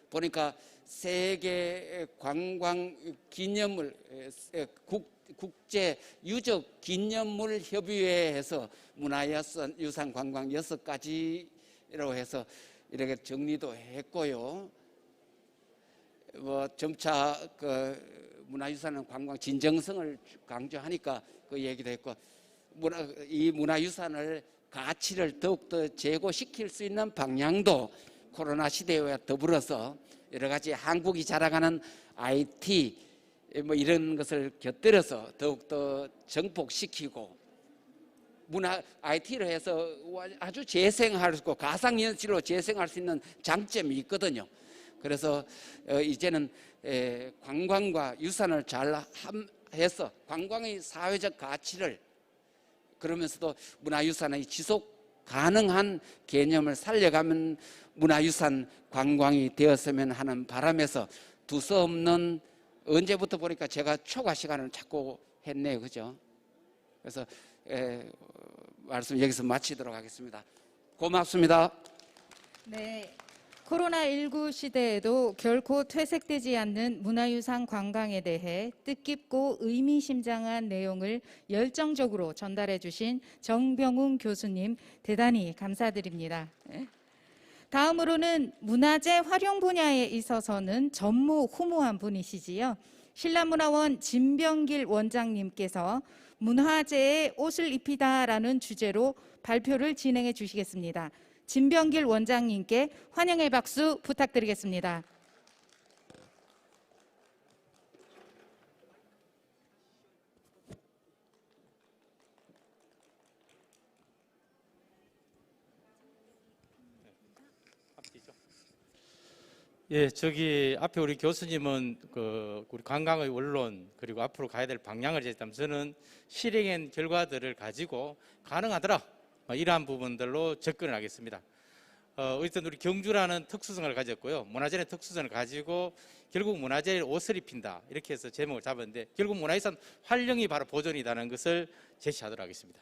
보니까 세계 관광 기념물 국제 유적 기념물 협의회에서 문화유산 관광 6가지라고 해서 이렇게 정리도 했고요. 뭐 점차 그 문화유산 관광 진정성을 강조하니까 그 얘기도 했고 이 문화유산을 가치를 더욱더 제고시킬 수 있는 방향도 코로나 시대와 더불어서 여러 가지 한국이 자랑하는 IT 뭐 이런 것을 곁들여서 더욱더 정복시키고 문화 IT를 해서 아주 재생할 수 있고 가상현실로 재생할 수 있는 장점이 있거든요. 그래서 이제는 관광과 유산을 잘 해서 관광의 사회적 가치를 그러면서도 문화유산의 지속 가능한 개념을 살려가면 문화유산 관광이 되었으면 하는 바람에서 두서없는 언제부터 보니까 제가 초과 시간을 자꾸 했네요. 그죠? 그래서 말씀 여기서 마치도록 하겠습니다. 고맙습니다. 네. 코로나19 시대에도 결코 퇴색되지 않는 문화유산 관광에 대해 뜻깊고 의미심장한 내용을 열정적으로 전달해 주신 정병훈 교수님 대단히 감사드립니다. 다음으로는 문화재 활용 분야에 있어서는 전무후무한 분이시지요. 신라문화원 진병길 원장님께서 문화재에 옷을 입히다라는 주제로 발표를 진행해 주시겠습니다. 진병길 원장님께 환영의 박수 부탁드리겠습니다. 예, 저기 앞에 우리 교수님은 우리 관광의 원론 그리고 앞으로 가야 될 방향을 제시했다면 저는 실행한 결과들을 가지고 가능하더라 이러한 부분들로 접근을 하겠습니다. 어쨌든 우리 경주라는 특수성을 가졌고요, 문화재의 특수성을 가지고 결국 문화재의 옷을 입힌다 이렇게 해서 제목을 잡았는데 결국 문화유산 활용이 바로 보존이라는 것을 제시하도록 하겠습니다.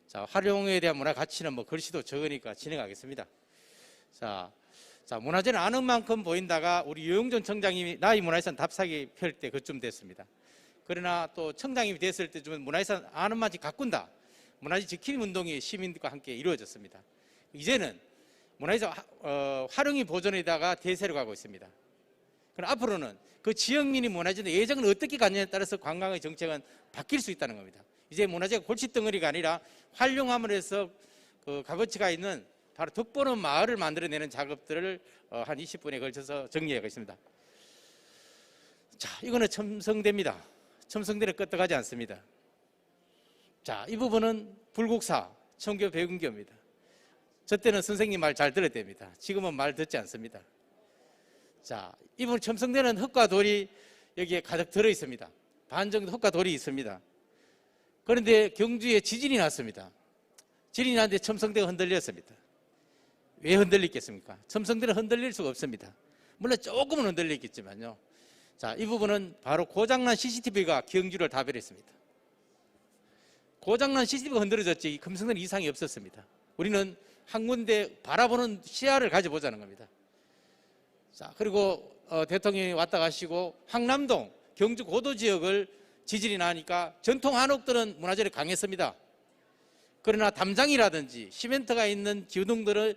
자, 활용에 대한 문화 가치는 뭐 글씨도 적으니까 진행하겠습니다. 자, 문화재는 아는 만큼 보인다가 우리 유영준 청장님이 나의 문화유산 답사기 펼 때 그쯤 됐습니다. 그러나 또 청장님이 됐을 때쯤은 문화유산 아는 만큼 가꾼다. 문화재 지킴 운동이 시민들과 함께 이루어졌습니다. 이제는 문화유산 활용이 보존에다가 대세로 가고 있습니다. 그럼 앞으로는 그 지역민이 문화재의 애정을 어떻게 갖느냐에 따라서 관광의 정책은 바뀔 수 있다는 겁니다. 이제 문화재가 골칫덩어리가 아니라 활용함으로 해서 그 값어치가 있는 바로 덕보는 마을을 만들어내는 작업들을 한 20분에 걸쳐서 정리하겠습니다. 자, 이거는 첨성대입니다. 첨성대는 끄떡하지 않습니다. 자, 이 부분은 불국사, 청교 배군교입니다. 저 때는 선생님 말 잘 들어야 됩니다. 지금은 말 듣지 않습니다. 자, 이 부분 첨성대는 흙과 돌이 여기에 가득 들어 있습니다. 반 정도 흙과 돌이 있습니다. 그런데 경주에 지진이 났습니다. 지진이 났는데 첨성대가 흔들렸습니다. 왜 흔들리겠습니까? 첨성대는 흔들릴 수가 없습니다. 물론 조금은 흔들리겠지만요. 자, 이 부분은 바로 고장난 CCTV가 경주를 다변했습니다. 고장난 CCTV가 흔들어졌지 첨성대는 이상이 없었습니다. 우리는 한 군데 바라보는 시야를 가져보자는 겁니다. 자, 그리고 대통령이 왔다 가시고 황남동 경주 고도 지역을 지진이 나니까 전통 한옥들은 문화재를 강했습니다. 그러나 담장이라든지 시멘트가 있는 기둥들을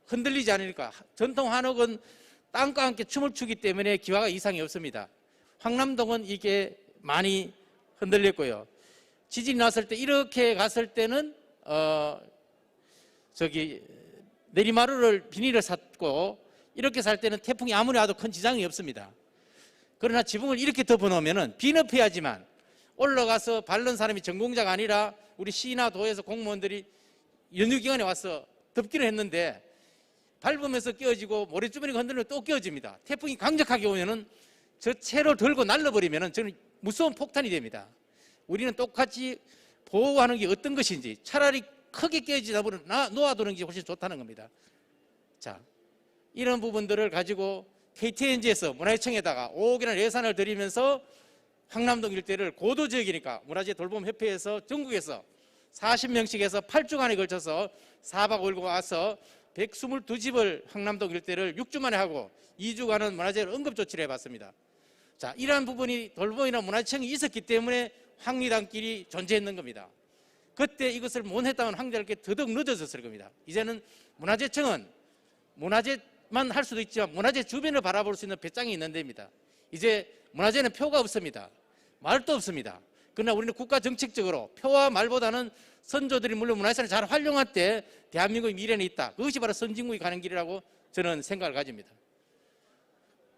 흔들리지 않으니까 전통 한옥은 땅과 함께 춤을 추기 때문에 기와가 이상이 없습니다. 황남동은 이게 많이 흔들렸고요. 지진이 났을 때 이렇게 갔을 때는 내리마루를 비닐을 샀고 이렇게 살 때는 태풍이 아무리 와도 큰 지장이 없습니다. 그러나 지붕을 이렇게 덮어놓으면 비좁해야지만 올라가서 밟는 사람이 전공자가 아니라 우리 시나 도에서 공무원들이 연휴기간에 와서 덮기를 했는데 밟으면서 끼어지고 모래주머니가 흔들리면 또 끼어집니다. 태풍이 강력하게 오면은 저 채로 들고 날라버리면은 저는 무서운 폭탄이 됩니다. 우리는 똑같이 보호하는 게 어떤 것인지 차라리 크게 깨지다 보면 놓아두는 게 훨씬 좋다는 겁니다. 자, 이런 부분들을 가지고 KTNG에서 문화유청에다가 5억이라는 예산을 들이면서 황남동 일대를 고도지역이니까 문화재 돌봄협회에서 전국에서 40명씩 해서 8주간에 걸쳐서 4박 5일 와서 122집을 황남동 일대를 6주 만에 하고 2주간은 문화재 응급조치를 해봤습니다. 자, 이러한 부분이 돌봄이나 문화청이 있었기 때문에 황리단길이 존재했는 겁니다. 그때 이것을 못 했다면 황리단길이 더더욱 늦어졌을 겁니다. 이제는 문화재청은 문화재만 할 수도 있지만 문화재 주변을 바라볼 수 있는 배짱이 있는 데입니다. 이제 문화재는 표가 없습니다. 말도 없습니다. 그러나 우리는 국가 정책적으로 표와 말보다는 선조들이 물론 문화유산을 잘 활용할 때 대한민국의 미래는 있다. 그것이 바로 선진국이 가는 길이라고 저는 생각을 가집니다.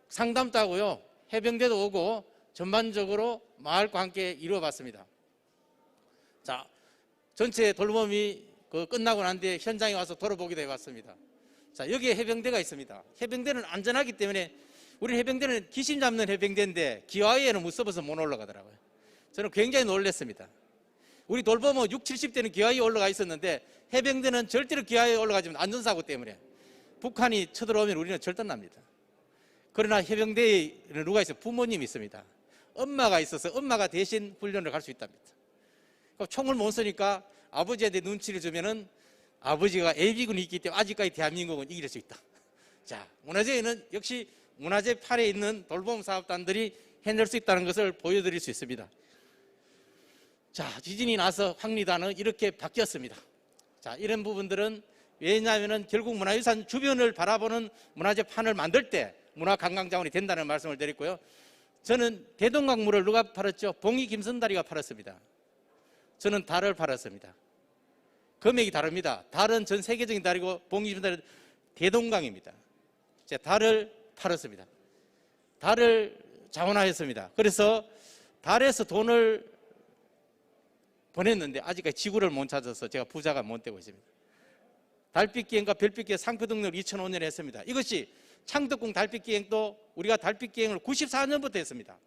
상담도 하고요. 해병대도 오고 전반적으로 마을과 함께 이루어봤습니다. 자, 전체 돌봄이 끝나고 난 뒤에 현장에 와서 돌아보기도 해봤습니다. 자, 여기에 해병대가 있습니다. 해병대는 안전하기 때문에 우리 해병대는 귀신 잡는 해병대인데 기와에는 무서워서 못 올라가더라고요. 저는 굉장히 놀랐습니다. 우리 돌봄은 60, 70대는 기와에 올라가 있었는데 해병대는 절대로 기와에 올라가지면 안전사고 때문에 북한이 쳐들어오면 우리는 절단납니다. 그러나 해병대에 누가 있어요? 부모님이 있습니다. 엄마가 있어서 엄마가 대신 훈련을 갈 수 있답니다. 총을 못 쏘니까 아버지한테 눈치를 주면은 아버지가 예비군이 있기 때문에 아직까지 대한민국은 이길 수 있다. 자, 문화재에는 역시 문화재 판에 있는 돌봄 사업단들이 해낼 수 있다는 것을 보여드릴 수 있습니다. 자, 지진이 나서 황리단은 이렇게 바뀌었습니다. 자, 이런 부분들은 왜냐하면 결국 문화유산 주변을 바라보는 문화재 판을 만들 때 문화관광자원이 된다는 말씀을 드렸고요. 저는 대동강물을 누가 팔았죠? 봉이 김선다리가 팔았습니다. 저는 달을 팔았습니다. 금액이 다릅니다. 달은 전 세계적인 달이고 봉이 김선다리는 대동강입니다. 제가 달을 팔았습니다. 달을 자원화했습니다. 그래서 달에서 돈을 보냈는데 아직까지 지구를 못 찾아서 제가 부자가 못 되고 있습니다. 달빛기행과 별빛기행 상표 등록을 2005년에 했습니다. 이것이 창덕궁 달빛기행도 우리가 달빛기행을 94년부터 했습니다.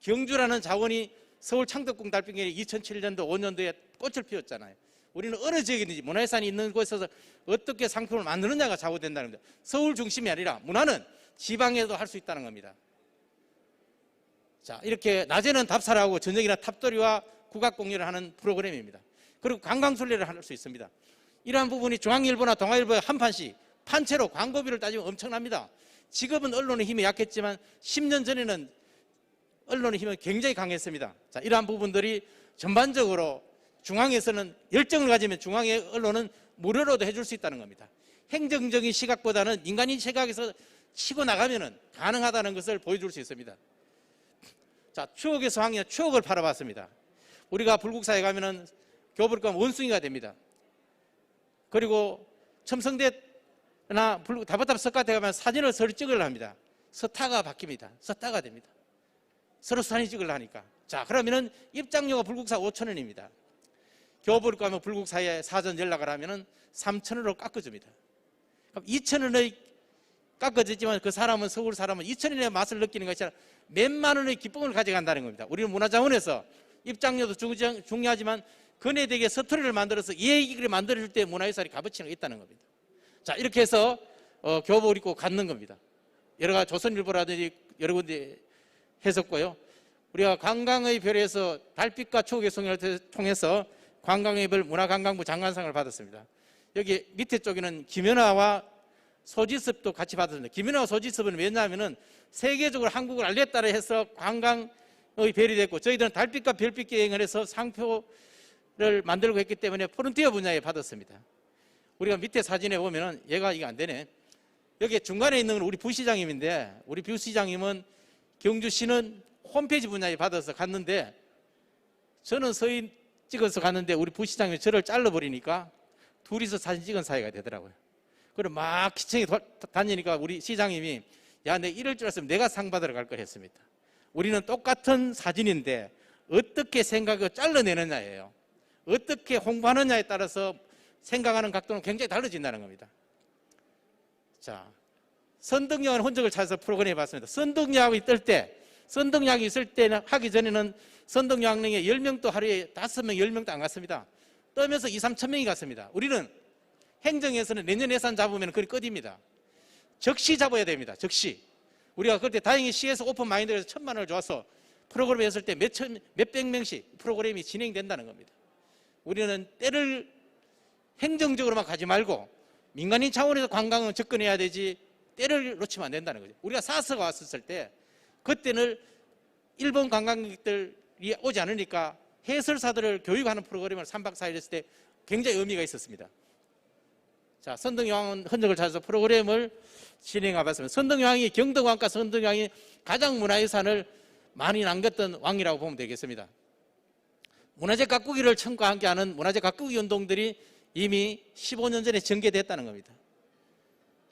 경주라는 자원이 서울 창덕궁 달빛기행이 2007년도 5년도에 꽃을 피웠잖아요. 우리는 어느 지역이든지 문화유산이 있는 곳에서 어떻게 상품을 만드느냐가 좌우된다는 겁니다. 서울 중심이 아니라 문화는 지방에도 할 수 있다는 겁니다. 자, 이렇게 낮에는 답사라고 저녁이나 탑돌이와 국악공연을 하는 프로그램입니다. 그리고 관광순례를 할 수 있습니다. 이러한 부분이 중앙일보나 동아일보에 한 판씩 판채로 광고비를 따지면 엄청납니다. 지금은 언론의 힘이 약했지만 10년 전에는 언론의 힘은 굉장히 강했습니다. 자, 이러한 부분들이 전반적으로 중앙에서는 열정을 가지면 중앙의 언론은 무료로도 해줄 수 있다는 겁니다. 행정적인 시각보다는 인간인 시각에서 치고 나가면 가능하다는 것을 보여줄 수 있습니다. 자, 추억의 서황이나 추억을 팔아봤습니다. 우리가 불국사에 가면은 교부를 가면 원숭이가 됩니다. 그리고 첨성대나 다보탑 석가대 가면 사진을 서로 찍으려 합니다. 서타가 바뀝니다. 서타가 됩니다. 서로 사진 찍으려 하니까. 자, 그러면은 입장료가 불국사 5,000원입니다. 교부를 가면 불국사에 사전 연락을 하면은 3,000원으로 깎아줍니다. 그럼 2,000원의 깎아주지만 그 사람은 서울 사람은 2,000원의 맛을 느끼는 것이 아니라 몇만 원의 기쁨을 가져간다는 겁니다. 우리는 문화자원에서 입장료도 중요하지만 근혜되게 서투리를 만들어서 예의를 만들어줄 때 문화유산이 값어치가 있다는 겁니다. 자, 이렇게 해서 교복을 입고 갖는 겁니다. 여러 가지 조선일보라든지 여러 군데 했었고요. 우리가 관광의 별에서 달빛과 추억의 송이를 통해서 관광의 별 문화관광부 장관상을 받았습니다. 여기 밑에 쪽에는 김연아와 소지섭도 같이 받았습니다. 김연아와 소지섭은 왜냐하면 세계적으로 한국을 알렸다라 해서 관광의 별이 됐고 저희들은 달빛과 별빛 기행을 해서 상표를 만들고 했기 때문에 프론티어 분야에 받았습니다. 우리가 밑에 사진에 보면은 얘가 이게 안 되네. 여기 중간에 있는 건 우리 부시장님인데 우리 부시장님은 경주시는 홈페이지 분야에 받아서 갔는데 저는 서인 찍어서 갔는데 우리 부시장님이 저를 잘라버리니까 둘이서 사진 찍은 사이가 되더라고요. 그리고 막 기청에 다니니까 우리 시장님이 야, 내 이럴 줄 알았으면 내가 상 받으러 갈 걸 했습니다. 우리는 똑같은 사진인데 어떻게 생각을 잘라내느냐예요. 어떻게 홍보하느냐에 따라서 생각하는 각도는 굉장히 달라진다는 겁니다. 자, 선덕여왕 흔적을 찾아서 프로그램 해봤습니다. 선덕여왕이 뜰 때, 선덕여왕이 있을 때는 하기 전에는 선덕여왕릉에 10명도 하루에 5명, 10명도 안 갔습니다. 떠면서 2, 3천 명이 갔습니다. 우리는 행정에서는 내년 예산 잡으면 그리 끝입니다. 적시 잡아야 됩니다. 적시. 우리가 그때 다행히 시에서 오픈 마인드에서 1,000만 원을 줘서 프로그램을 했을 때 몇백 명씩 프로그램이 진행된다는 겁니다. 우리는 때를 행정적으로만 가지 말고 민간인 차원에서 관광은 접근해야 되지 때를 놓치면 안 된다는 거죠. 우리가 사스가 왔었을 때 그때는 일본 관광객들이 오지 않으니까 해설사들을 교육하는 프로그램을 3박 4일 했을 때 굉장히 의미가 있었습니다. 자, 선덕여왕은 흔적을 찾아서 프로그램을 진행해 봤습니다. 선덕여왕이 경덕왕과 선덕여왕이 가장 문화유산을 많이 남겼던 왕이라고 보면 되겠습니다. 문화재 가꾸기를 청구와 함께하는 문화재 가꾸기 운동들이 이미 15년 전에 전개됐다는 겁니다.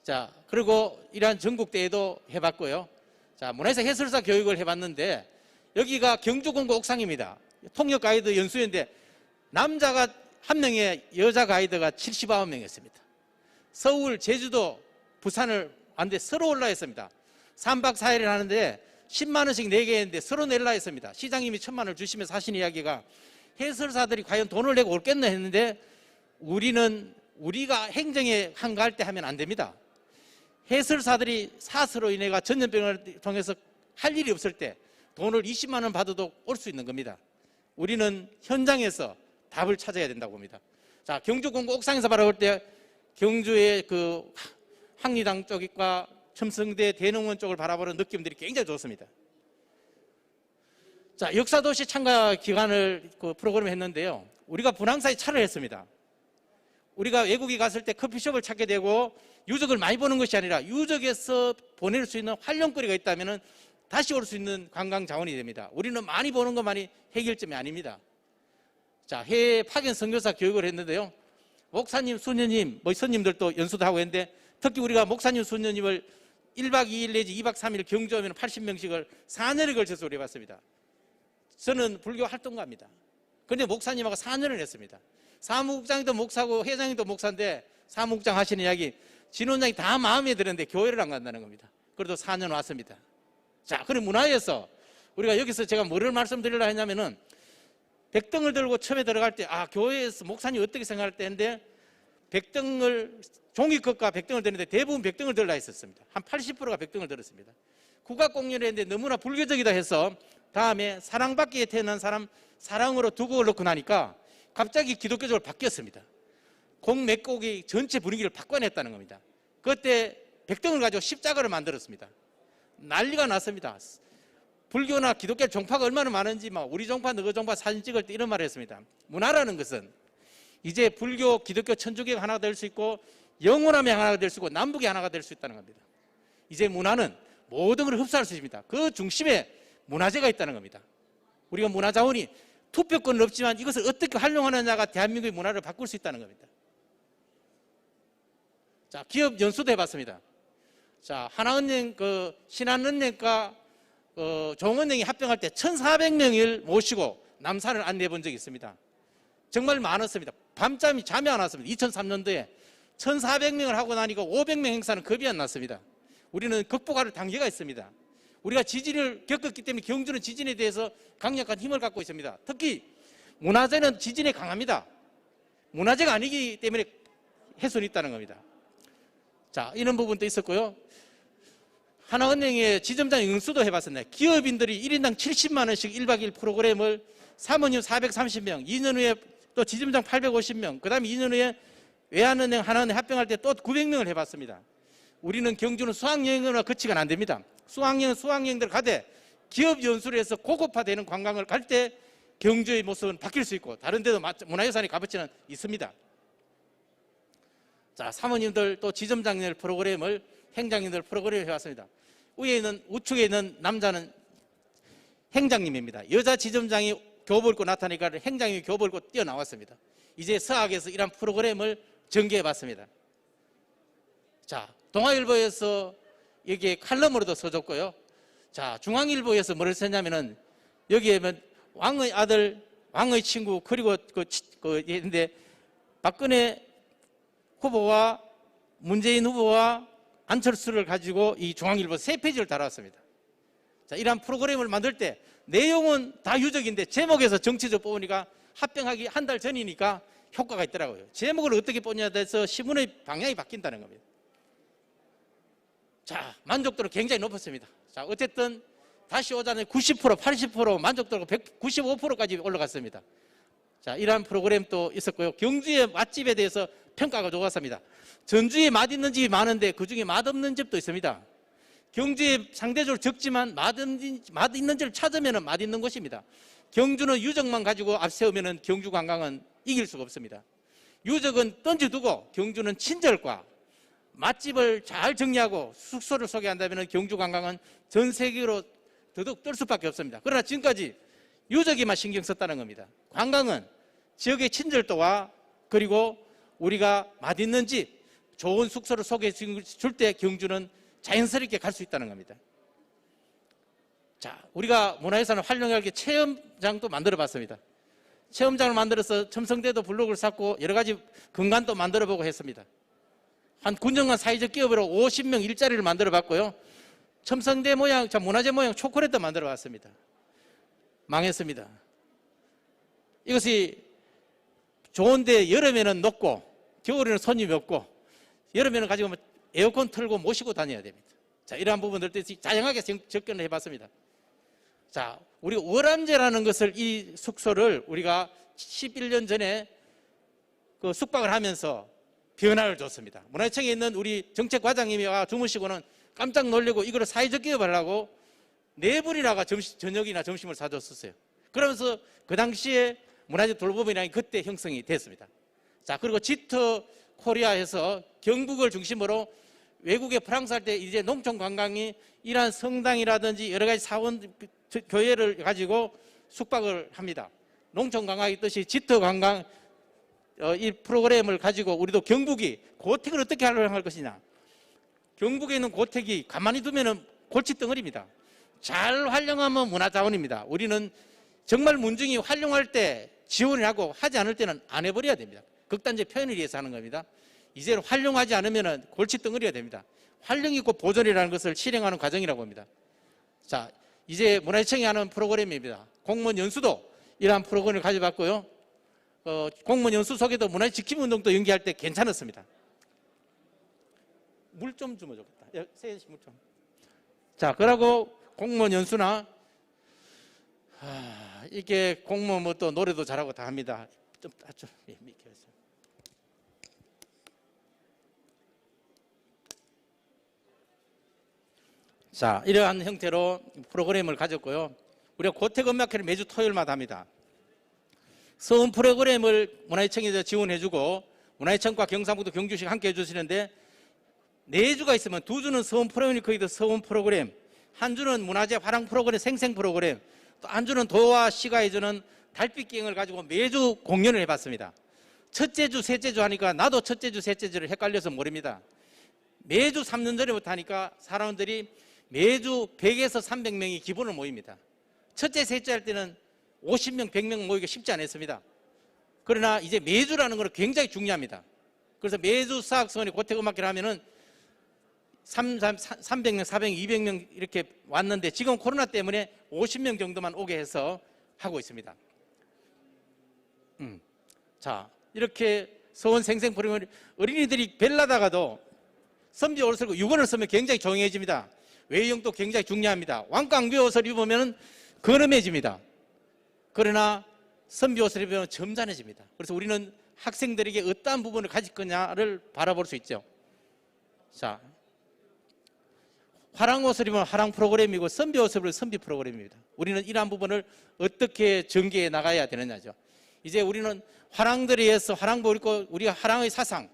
자, 그리고 이러한 전국대회도 해봤고요. 자, 문화유산 해설사 교육을 해봤는데 여기가 경주공고 옥상입니다. 통역 가이드 연수였는데 남자가 1명에 여자 가이드가 79명이었습니다. 서울, 제주도, 부산을 왔는데 서로 올라했습니다. 3박 4일을 하는데 10만 원씩 내게 했는데 서로 낼라 했습니다. 시장님이 1,000만 원을 주시면서 하신 이야기가 해설사들이 과연 돈을 내고 올겠나 했는데 우리가 행정에 한가할 때 하면 안 됩니다. 해설사들이 사스로 인해가 전염병을 통해서 할 일이 없을 때 돈을 20만 원 받아도 올 수 있는 겁니다. 우리는 현장에서 답을 찾아야 된다고 봅니다. 자, 경주공고 옥상에서 바라볼 때 경주의 그 황리당 쪽과 첨성대 대농원 쪽을 바라보는 느낌들이 굉장히 좋습니다. 자, 역사도시 참가 기간을 그 프로그램을 했는데요. 우리가 분황사에 차를 했습니다. 우리가 외국에 갔을 때 커피숍을 찾게 되고 유적을 많이 보는 것이 아니라 유적에서 보낼 수 있는 활용거리가 있다면 다시 올 수 있는 관광 자원이 됩니다. 우리는 많이 보는 것만이 해결점이 아닙니다. 자, 해외 파견 선교사 교육을 했는데요. 목사님, 수녀님, 스님들도 연수도 하고 했는데 특히 우리가 목사님, 수녀님을 1박 2일 내지 2박 3일 경주하면 80명씩을 4년에 걸쳐서 우리 해봤습니다. 저는 불교 활동가입니다. 그런데 목사님하고 4년을 했습니다. 사무국장도 목사고 회장님도 목사인데 사무국장 하시는 이야기 진원장이 다 마음에 드는데 교회를 안 간다는 겁니다. 그래도 4년 왔습니다. 자, 그럼 문화에서 우리가 여기서 제가 뭐를 말씀드리려 했냐면은 백등을 들고 처음에 들어갈 때 교회에서 목사님 어떻게 생각할 때인데 백등을 종이컵과 백등을 드는데 대부분 백등을 들라 했었습니다. 한 80%가 백등을 들었습니다. 국악공연을 했는데 너무나 불교적이다 해서 다음에 사랑받기에 태어난 사람 사랑으로 두곡을 넣고 나니까 갑자기 기독교적으로 바뀌었습니다. 곡 몇 곡이 전체 분위기를 바꿔냈다는 겁니다. 그때 백등을 가지고 십자가를 만들었습니다. 난리가 났습니다. 불교나 기독교 종파가 얼마나 많은지 우리 종파 너희 종파 사진 찍을 때 이런 말을 했습니다. 문화라는 것은 이제 불교, 기독교, 천주교가 하나가 될 수 있고 영원함이 하나가 될 수 있고 남북이 하나가 될 수 있다는 겁니다. 이제 문화는 모든 걸 흡수할 수 있습니다. 그 중심에 문화재가 있다는 겁니다. 우리가 문화자원이 투표권은 없지만 이것을 어떻게 활용하느냐가 대한민국의 문화를 바꿀 수 있다는 겁니다. 자, 기업 연수도 해봤습니다. 자, 하나은행, 신한은행과 종은행이 합병할 때 1,400명을 모시고 남산을 안내해 본 적이 있습니다. 정말 많았습니다. 밤잠이 잠이 안 왔습니다. 2003년도에 1,400명을 하고 나니까 500명 행사는 겁이 안 났습니다. 우리는 극복할 단계가 있습니다. 우리가 지진을 겪었기 때문에 경주는 지진에 대해서 강력한 힘을 갖고 있습니다. 특히 문화재는 지진에 강합니다. 문화재가 아니기 때문에 훼손이 있다는 겁니다. 자, 이런 부분도 있었고요. 하나은행의 지점장 응수도 해봤습니다. 기업인들이 1인당 70만 원씩 1박 2일 프로그램을 사모님 430명, 2년 후에 또 지점장 850명, 그 다음에 2년 후에 외환은행, 하나은행 합병할 때 또 900명을 해봤습니다. 우리는 경주는 수학여행으로 그치가 안 됩니다. 수학여행들 가되 기업 연수를 해서 고급화되는 관광을 갈 때 경주의 모습은 바뀔 수 있고 다른 데도 문화유산의 값어치는 있습니다. 자, 사모님들 또 지점장들 프로그램을 행장님들 프로그램을 해왔습니다. 우측에 있는 남자는 행장님입니다. 여자 지점장이 교복 입고 나타나니까 행장님이 교복 입고 뛰어나왔습니다. 이제 서학에서 이런 프로그램을 전개해봤습니다. 자, 동아일보에서 여기에 칼럼으로도 써줬고요. 자, 중앙일보에서 뭐를 썼냐면은 여기에 왕의 아들, 왕의 친구, 그리고 근데 박근혜 후보와 문재인 후보와 안철수를 가지고 이 중앙일보 3페이지를 달았습니다. 자, 이러한 프로그램을 만들 때 내용은 다 유적인데 제목에서 정치적 뽑으니까 합병하기 한 달 전이니까 효과가 있더라고요. 제목을 어떻게 뽑냐에 대해서 신문의 방향이 바뀐다는 겁니다. 자, 만족도는 굉장히 높았습니다. 자, 어쨌든 다시 오자는 90%, 80%, 만족도가 195%까지 올라갔습니다. 자, 이러한 프로그램도 있었고요. 경주의 맛집에 대해서 평가가 좋았습니다. 전주에 맛있는 집이 많은데 그중에 맛없는 집도 있습니다. 경주에 상대적으로 적지만 맛있는 집을 찾으면 맛있는 곳입니다. 경주는 유적만 가지고 앞세우면 경주 관광은 이길 수가 없습니다. 유적은 던져두고 경주는 친절과 맛집을 잘 정리하고 숙소를 소개한다면 경주 관광은 전 세계로 더더욱 뜰 수밖에 없습니다. 그러나 지금까지 유적에만 신경 썼다는 겁니다. 관광은 지역의 친절도와 그리고 우리가 맛있는 집, 좋은 숙소를 소개해 줄 때 경주는 자연스럽게 갈 수 있다는 겁니다. 자, 우리가 문화유산을 활용하게 체험장도 만들어 봤습니다. 체험장을 만들어서 첨성대도 블록을 쌓고 여러 가지 근간도 만들어 보고 했습니다. 한 9년간 사회적 기업으로 50명 일자리를 만들어 봤고요. 첨성대 모양, 문화재 모양 초콜릿도 만들어 봤습니다. 망했습니다. 이것이 좋은데 여름에는 녹고 겨울에는 손님이 없고 여름에는 가지고 에어컨 틀고 모시고 다녀야 됩니다. 자, 이러한 부분들도 다양하게 접근을 해봤습니다. 자, 우리 월암제라는 것을 이 숙소를 우리가 11년 전에 그 숙박을 하면서 변화를 줬습니다. 문화청에 있는 우리 정책과장님이 와 주무시고는 깜짝 놀래고 이거를 사회적 기업을 하려고 4분이나가 저녁이나 점심을 사줬었어요. 그러면서 그 당시에 문화재 돌봄이라는 그때 형성이 됐습니다. 자, 그리고 지터 코리아에서 경북을 중심으로 외국에 프랑스 할 때 이제 농촌 관광이 이러한 성당이라든지 여러 가지 사원 교회를 가지고 숙박을 합니다. 농촌 관광의 뜻이 지터 관광 이 프로그램을 가지고 우리도 경북이 고택을 어떻게 활용할 것이냐. 경북에 있는 고택이 가만히 두면은 골칫덩어리입니다. 잘 활용하면 문화자원입니다. 우리는 정말 문중이 활용할 때 지원을 하고 하지 않을 때는 안 해버려야 됩니다. 극단적 표현을 위해서 하는 겁니다. 이제는 활용하지 않으면 골칫덩어리가 됩니다. 활용 있고 보존이라는 것을 실행하는 과정이라고 합니다. 자, 이제 문화유청이 하는 프로그램입니다. 공무원 연수도 이러한 프로그램을 가져봤고요. 공무원 연수 속에도 문화재 지킴 운동도 연기할 때 괜찮았습니다. 물 좀 주면 좋겠다. 세연 씨 물 좀. 자, 그러고 공무원 연수나 이게 공무원 뭐 또 노래도 잘하고 다 합니다. 좀 미켜서. 자, 이러한 형태로 프로그램을 가졌고요. 우리가 고택음악회를 매주 토요일마다 합니다. 서원 프로그램을 문화유청에서 지원해주고 문화유청과 경상북도 경주시가 함께 해주시는데 4주가 있으면 2주는 서원 프로그램, 서원 프로그램, 한 주는 문화재 화랑 프로그램, 생생 프로그램, 또 한 주는 도와 시가 해주는 달빛기행을 가지고 매주 공연을 해봤습니다. 첫째 주, 셋째 주 하니까 나도 첫째 주, 셋째 주를 헷갈려서 모릅니다. 매주 3년 전부터 하니까 사람들이 매주 100에서 300명이 기본을 모입니다. 첫째, 셋째 할 때는 50명, 100명 모이기가 쉽지 않았습니다. 그러나 이제 매주라는 것은 굉장히 중요합니다. 그래서 매주 사학성원이 고택음악회를 하면은 300명, 400명, 200명 이렇게 왔는데 지금 코로나 때문에 50명 정도만 오게 해서 하고 있습니다. 자, 이렇게 서원 생생 프로그램 어린이들이 벨라다가도 선비 옷을 쓰고 6원을 쓰면 굉장히 조용해집니다. 외형도 굉장히 중요합니다. 왕광비 옷을 입으면 건음해집니다. 그러나 선비 옷을 입으면 점잖해집니다. 그래서 우리는 학생들에게 어떠한 부분을 가질 거냐를 바라볼 수 있죠. 자, 화랑 옷을 입으면 화랑 프로그램이고 선비 옷을 입으면 선비 프로그램입니다. 우리는 이러한 부분을 어떻게 전개해 나가야 되느냐죠. 이제 우리는 화랑들에 의해서 화랑복 입고 우리가 화랑의 사상,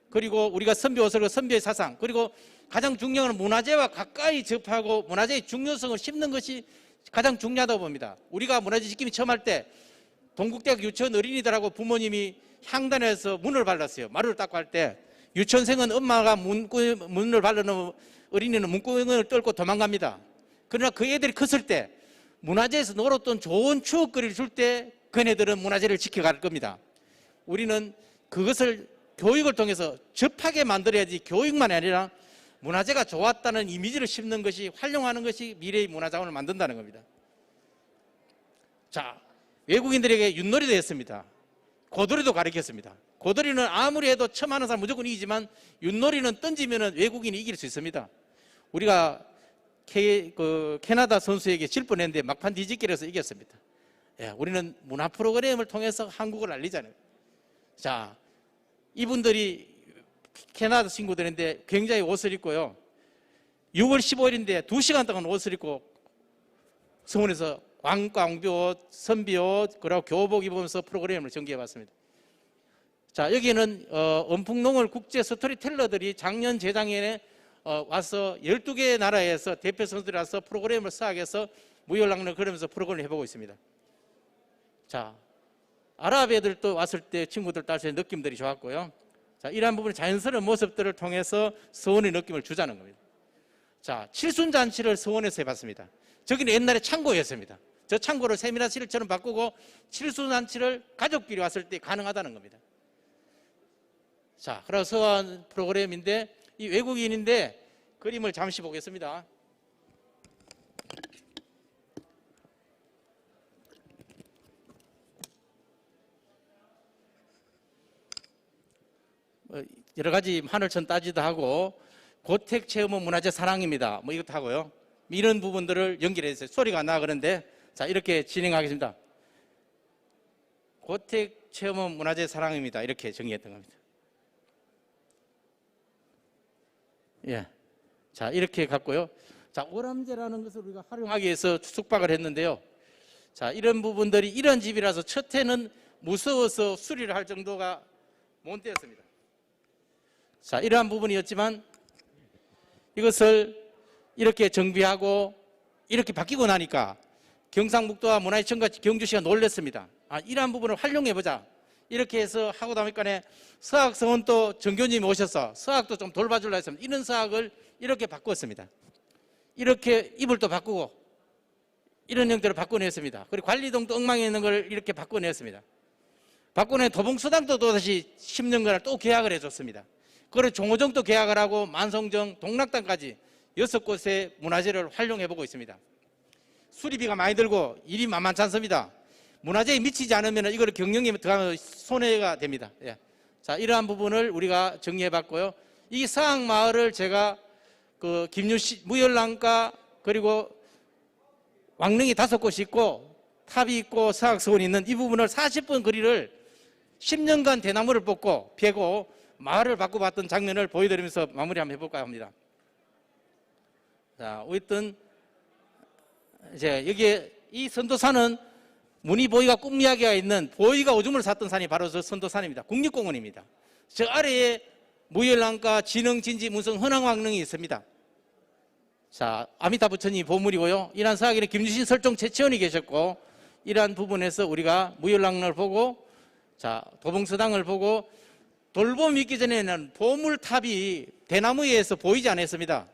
그리고 우리가 선비 옷을 입고 선비의 사상, 그리고 가장 중요한 문화재와 가까이 접하고 문화재의 중요성을 심는 것이 가장 중요하다고 봅니다. 우리가 문화재 지킴이 처음 할 때 동국대학 유치원 어린이들하고 부모님이 향단에서 문을 발랐어요. 마루를 닦고 할 때 유치원생은 엄마가 문을 바르는 어린이는 문구멍을 뚫고 도망갑니다. 그러나 그 애들이 컸을 때 문화재에서 놀았던 좋은 추억거리를 줄 때 그네들은 문화재를 지켜갈 겁니다. 우리는 그것을 교육을 통해서 접하게 만들어야지 교육만이 아니라 문화재가 좋았다는 이미지를 심는 것이 활용하는 것이 미래의 문화자원을 만든다는 겁니다. 자, 외국인들에게 윷놀이도 했습니다. 고돌이도 가르쳤습니다. 고돌이는 아무리 해도 처음 하는 사람 무조건 이기지만 윷놀이는 던지면 외국인이 이길 수 있습니다. 우리가 캐나다 선수에게 질 뻔했는데 막판 뒤집기를 해서 이겼습니다. 예, 우리는 문화 프로그램을 통해서 한국을 알리잖아요. 자, 이분들이 캐나다 친구들인데 굉장히 옷을 입고요. 6월 15일인데 2시간 동안 옷을 입고 서원에서 왕비옷, 선비옷, 그리고 교복 입으면서 프로그램을 전개해봤습니다. 자, 여기는 은풍농을 국제 스토리텔러들이 작년 재작년에 와서 12개의 나라에서 대표 선수들이 와서 프로그램을 수학해서 무혈락론을 그러면서 프로그램을 해보고 있습니다. 자, 아랍 애들도 왔을 때 친구들 따라서 느낌들이 좋았고요. 자, 이러한 부분 자연스러운 모습들을 통해서 서원의 느낌을 주자는 겁니다. 자, 칠순잔치를 서원에서 해봤습니다. 저기는 옛날에 창고였습니다. 저 창고를 세미나실처럼 바꾸고 칠수난치를 가족끼리 왔을 때 가능하다는 겁니다. 자, 그래서 서한 프로그램인데 이 외국인인데 그림을 잠시 보겠습니다. 여러 가지 하늘천 따지도 하고 고택체험은 문화재 사랑입니다. 뭐 이것도 하고요. 이런 부분들을 연결해서 소리가 안 나 그런데 자 이렇게 진행하겠습니다. 고택체험은 문화재 사랑입니다. 이렇게 정의했던 겁니다. 예, 자 이렇게 갔고요. 자 오람제라는 것을 우리가 활용하기 위해서 숙박을 했는데요. 자 이런 부분들이 이런 집이라서 첫 해는 무서워서 수리를 할 정도가 못 되었습니다. 자 이러한 부분이었지만 이것을 이렇게 정비하고 이렇게 바뀌고 나니까 경상북도와 문화유치원과 경주시가 놀랐습니다. 아 이러한 부분을 활용해보자 이렇게 해서 하고 나니까 서학성은 또 정교님이 오셔서 서학도 좀 돌봐주려 했습니다. 이런 서학을 이렇게 바꾸었습니다. 이렇게 이불도 바꾸고 이런 형태로 바꿔냈습니다. 그리고 관리동도 엉망에 있는 걸 이렇게 바꿔냈습니다. 바꿔낸 도봉수당도 또다시 10년간을 또 계약을 해줬습니다. 그리고 종호정도 계약을 하고 만성정, 동락당까지 6곳의 문화재를 활용해보고 있습니다. 수리비가 많이 들고 일이 만만치 않습니다. 문화재에 미치지 않으면 이걸 경영에 들어가면 손해가 됩니다. 예. 자, 이러한 부분을 우리가 정리해봤고요. 이 서학마을을 제가 그 김유시 무열랑가 그리고 왕릉이 5곳이 있고 탑이 있고 서학서원이 있는 이 부분을 40분 거리를 10년간 대나무를 뽑고 베고 마을을 바꿔봤던 장면을 보여드리면서 마무리 한번 해볼까 합니다. 자, 어쨌든 이제 여기에 이 선도산은 문희보이가 꿈이야기가 있는 보이가 오줌을 쌌던 산이 바로 저 선도산입니다. 국립공원입니다. 저 아래에 무열랑가, 진흥, 진지, 문성, 헌왕왕릉이 있습니다. 자, 아미타 부처님 보물이고요. 이러한 서학에는 김주신, 설종, 최치원이 계셨고 이러한 부분에서 우리가 무열랑을 보고 자, 도봉서당을 보고 돌봄 있기 전에는 보물탑이 대나무에 의해서 보이지 않았습니다.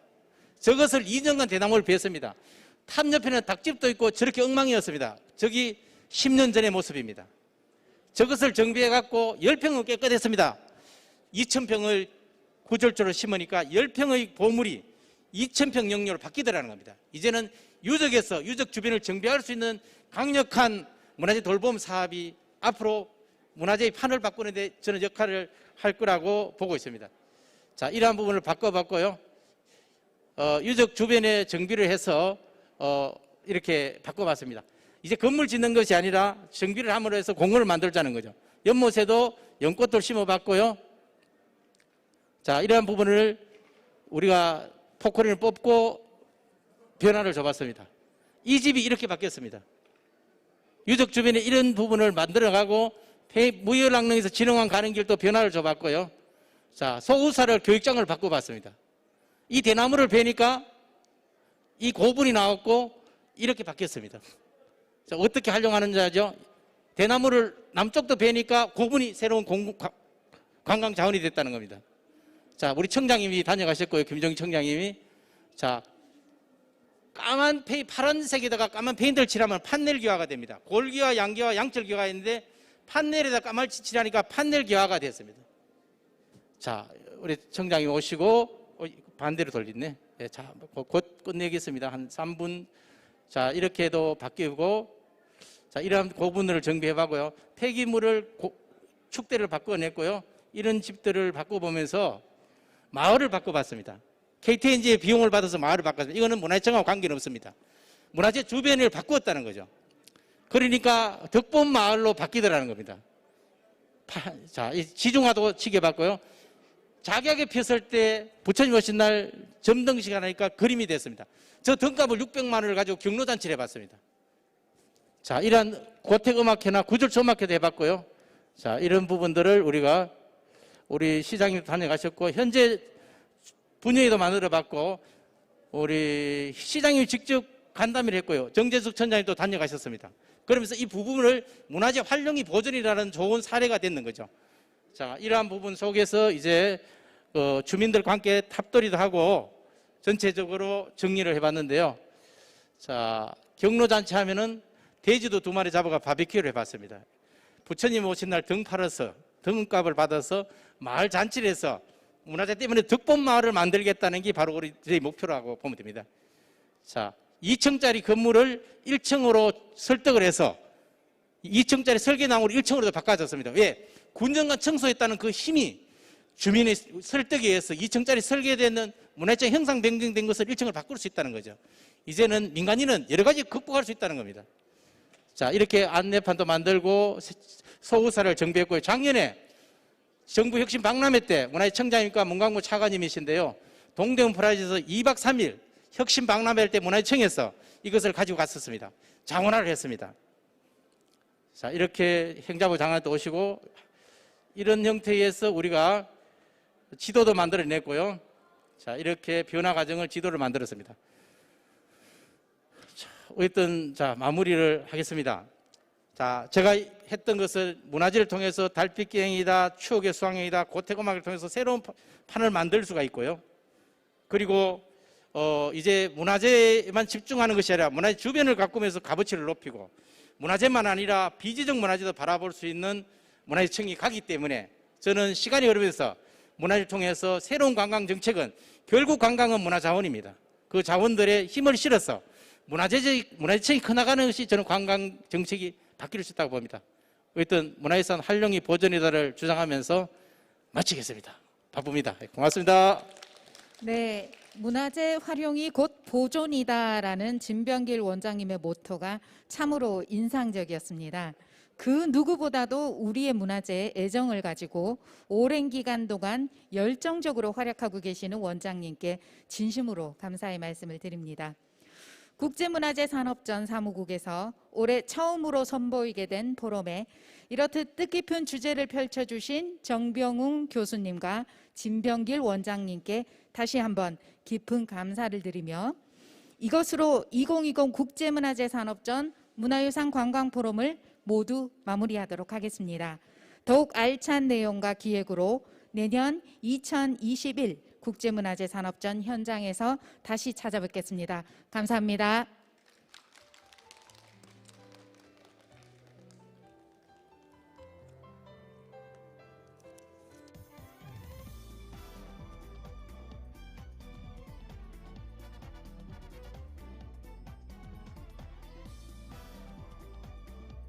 저것을 2년간 대나무를 베었습니다. 탑 옆에는 닭집도 있고 저렇게 엉망이었습니다. 저기 10년 전의 모습입니다. 저것을 정비해갖고 10평은 깨끗했습니다. 2000평을 구절조로 심으니까 10평의 보물이 2000평 영유로 바뀌더라는 겁니다. 이제는 유적에서 유적 주변을 정비할 수 있는 강력한 문화재 돌봄 사업이 앞으로 문화재의 판을 바꾸는데 저는 역할을 할 거라고 보고 있습니다. 자, 이러한 부분을 바꿔봤고요. 유적 주변에 정비를 해서 이렇게 바꿔봤습니다. 이제 건물 짓는 것이 아니라 정비를 함으로 해서 공원을 만들자는 거죠. 연못에도 연꽃을 심어봤고요. 자, 이러한 부분을 우리가 포크레인을 뽑고 변화를 줘봤습니다. 이 집이 이렇게 바뀌었습니다. 유적 주변에 이런 부분을 만들어가고 무열랑릉에서 진흥원 가는 길도 변화를 줘봤고요. 자, 소우사를 교육장을 바꿔봤습니다. 이 대나무를 베니까 이 고분이 나왔고 이렇게 바뀌었습니다. 자, 어떻게 활용하는지 아죠? 대나무를 남쪽도 베니까 고분이 새로운 관광 자원이 됐다는 겁니다. 자, 우리 청장님이 다녀가셨고요. 김정희 청장님이. 자, 까만 파란색에다가 까만 페인트를 칠하면 판넬 기화가 됩니다. 골기와 양기와 양철 기화가 있는데 판넬에다 까말치 칠하니까 판넬 기화가 됐습니다. 자, 우리 청장님 오시고 반대로 돌리네. 네, 자, 곧 끝내겠습니다. 한 3분. 자, 이렇게도 바뀌고 자, 이러한 고분을 정비해봤고요. 폐기물을 축대를 바꿔냈고요. 이런 집들을 바꿔보면서 마을을 바꿔봤습니다. KTNG의 비용을 받아서 마을을 바꿨습니다. 이거는 문화유치원하고 관계는 없습니다. 문화재 주변을 바꾸었다는 거죠. 그러니까 덕본 마을로 바뀌더라는 겁니다. 자, 이 지중화도 치게봤고요. 작약에 폈을 때 부처님 오신 날 점등식 하니까 그림이 됐습니다. 저 등값을 600만 원을 가지고 경로잔치를 해봤습니다. 자, 이러한 고택음악회나 구절초음악회도 해봤고요. 자, 이런 부분들을 우리가 우리 시장님도 다녀가셨고 현재 분야에도 만들어봤고 우리 시장님이 직접 간담회를 했고요. 정재숙 천장님도 다녀가셨습니다. 그러면서 이 부분을 문화재 활용이 보존이라는 좋은 사례가 됐는 거죠. 자, 이러한 부분 속에서 이제 주민들과 함께 탑돌이도 하고 전체적으로 정리를 해봤는데요. 자, 경로잔치 하면은 돼지도 2마리 잡아가 바비큐를 해봤습니다. 부처님 오신 날 등 팔아서 등값을 받아서 마을 잔치를 해서 문화재 때문에 덕본 마을을 만들겠다는 게 바로 우리들의 목표라고 보면 됩니다. 자, 2층짜리 건물을 1층으로 설득을 해서 2층짜리 설계나무를 1층으로 바꿔줬습니다. 왜? 군정관 청소했다는 그 힘이 주민의 설득에 의해서 2층짜리 설계되는 문화재 형상 변경된 것을 1층을 바꿀 수 있다는 거죠. 이제는 민간인은 여러 가지 극복할 수 있다는 겁니다. 자, 이렇게 안내판도 만들고 소우사를 정비했고요. 작년에 정부 혁신 박람회 때 문화재청장님과 문광부 차관님이신데요. 동대문 프라이즈에서 2박 3일 혁신 박람회를 때 문화재청에서 이것을 가지고 갔었습니다. 장원화를 했습니다. 자, 이렇게 행자부 장관도 오시고 이런 형태에서 우리가 지도도 만들어냈고요. 자, 이렇게 변화 과정을 지도를 만들었습니다. 자, 어쨌든 자, 마무리를 하겠습니다. 자, 제가 했던 것을 문화재를 통해서 달빛기행이다, 추억의 수학여행이다, 고태고막을 통해서 새로운 판을 만들 수가 있고요. 그리고 이제 문화재에만 집중하는 것이 아니라 문화재 주변을 가꾸면서 값어치를 높이고 문화재만 아니라 비지적 문화재도 바라볼 수 있는 문화재청이 가기 때문에 저는 시간이 흐르면서 문화재를 통해서 새로운 관광 정책은 결국 관광은 문화자원입니다. 그 자원들의 힘을 실어서 문화재청이 커나가는 것이 저는 관광 정책이 바뀔 수 있다고 봅니다. 어쨌든 문화유산 활용이 보존이다를 주장하면서 마치겠습니다. 바쁩니다. 고맙습니다. 네, 문화재 활용이 곧 보존이다라는 진병길 원장님의 모토가 참으로 인상적이었습니다. 그 누구보다도 우리의 문화재에 애정을 가지고 오랜 기간 동안 열정적으로 활약하고 계시는 원장님께 진심으로 감사의 말씀을 드립니다. 국제문화재 산업전 사무국에서 올해 처음으로 선보이게 된 포럼에 이렇듯 뜻깊은 주제를 펼쳐주신 정병웅 교수님과 진병길 원장님께 다시 한번 깊은 감사를 드리며 이것으로 2020 국제문화재 산업전 문화유산 관광포럼을 모두 마무리하도록 하겠습니다. 더욱 알찬 내용과 기획으로 내년 2021 국제문화재 산업전 현장에서 다시 찾아뵙겠습니다. 감사합니다.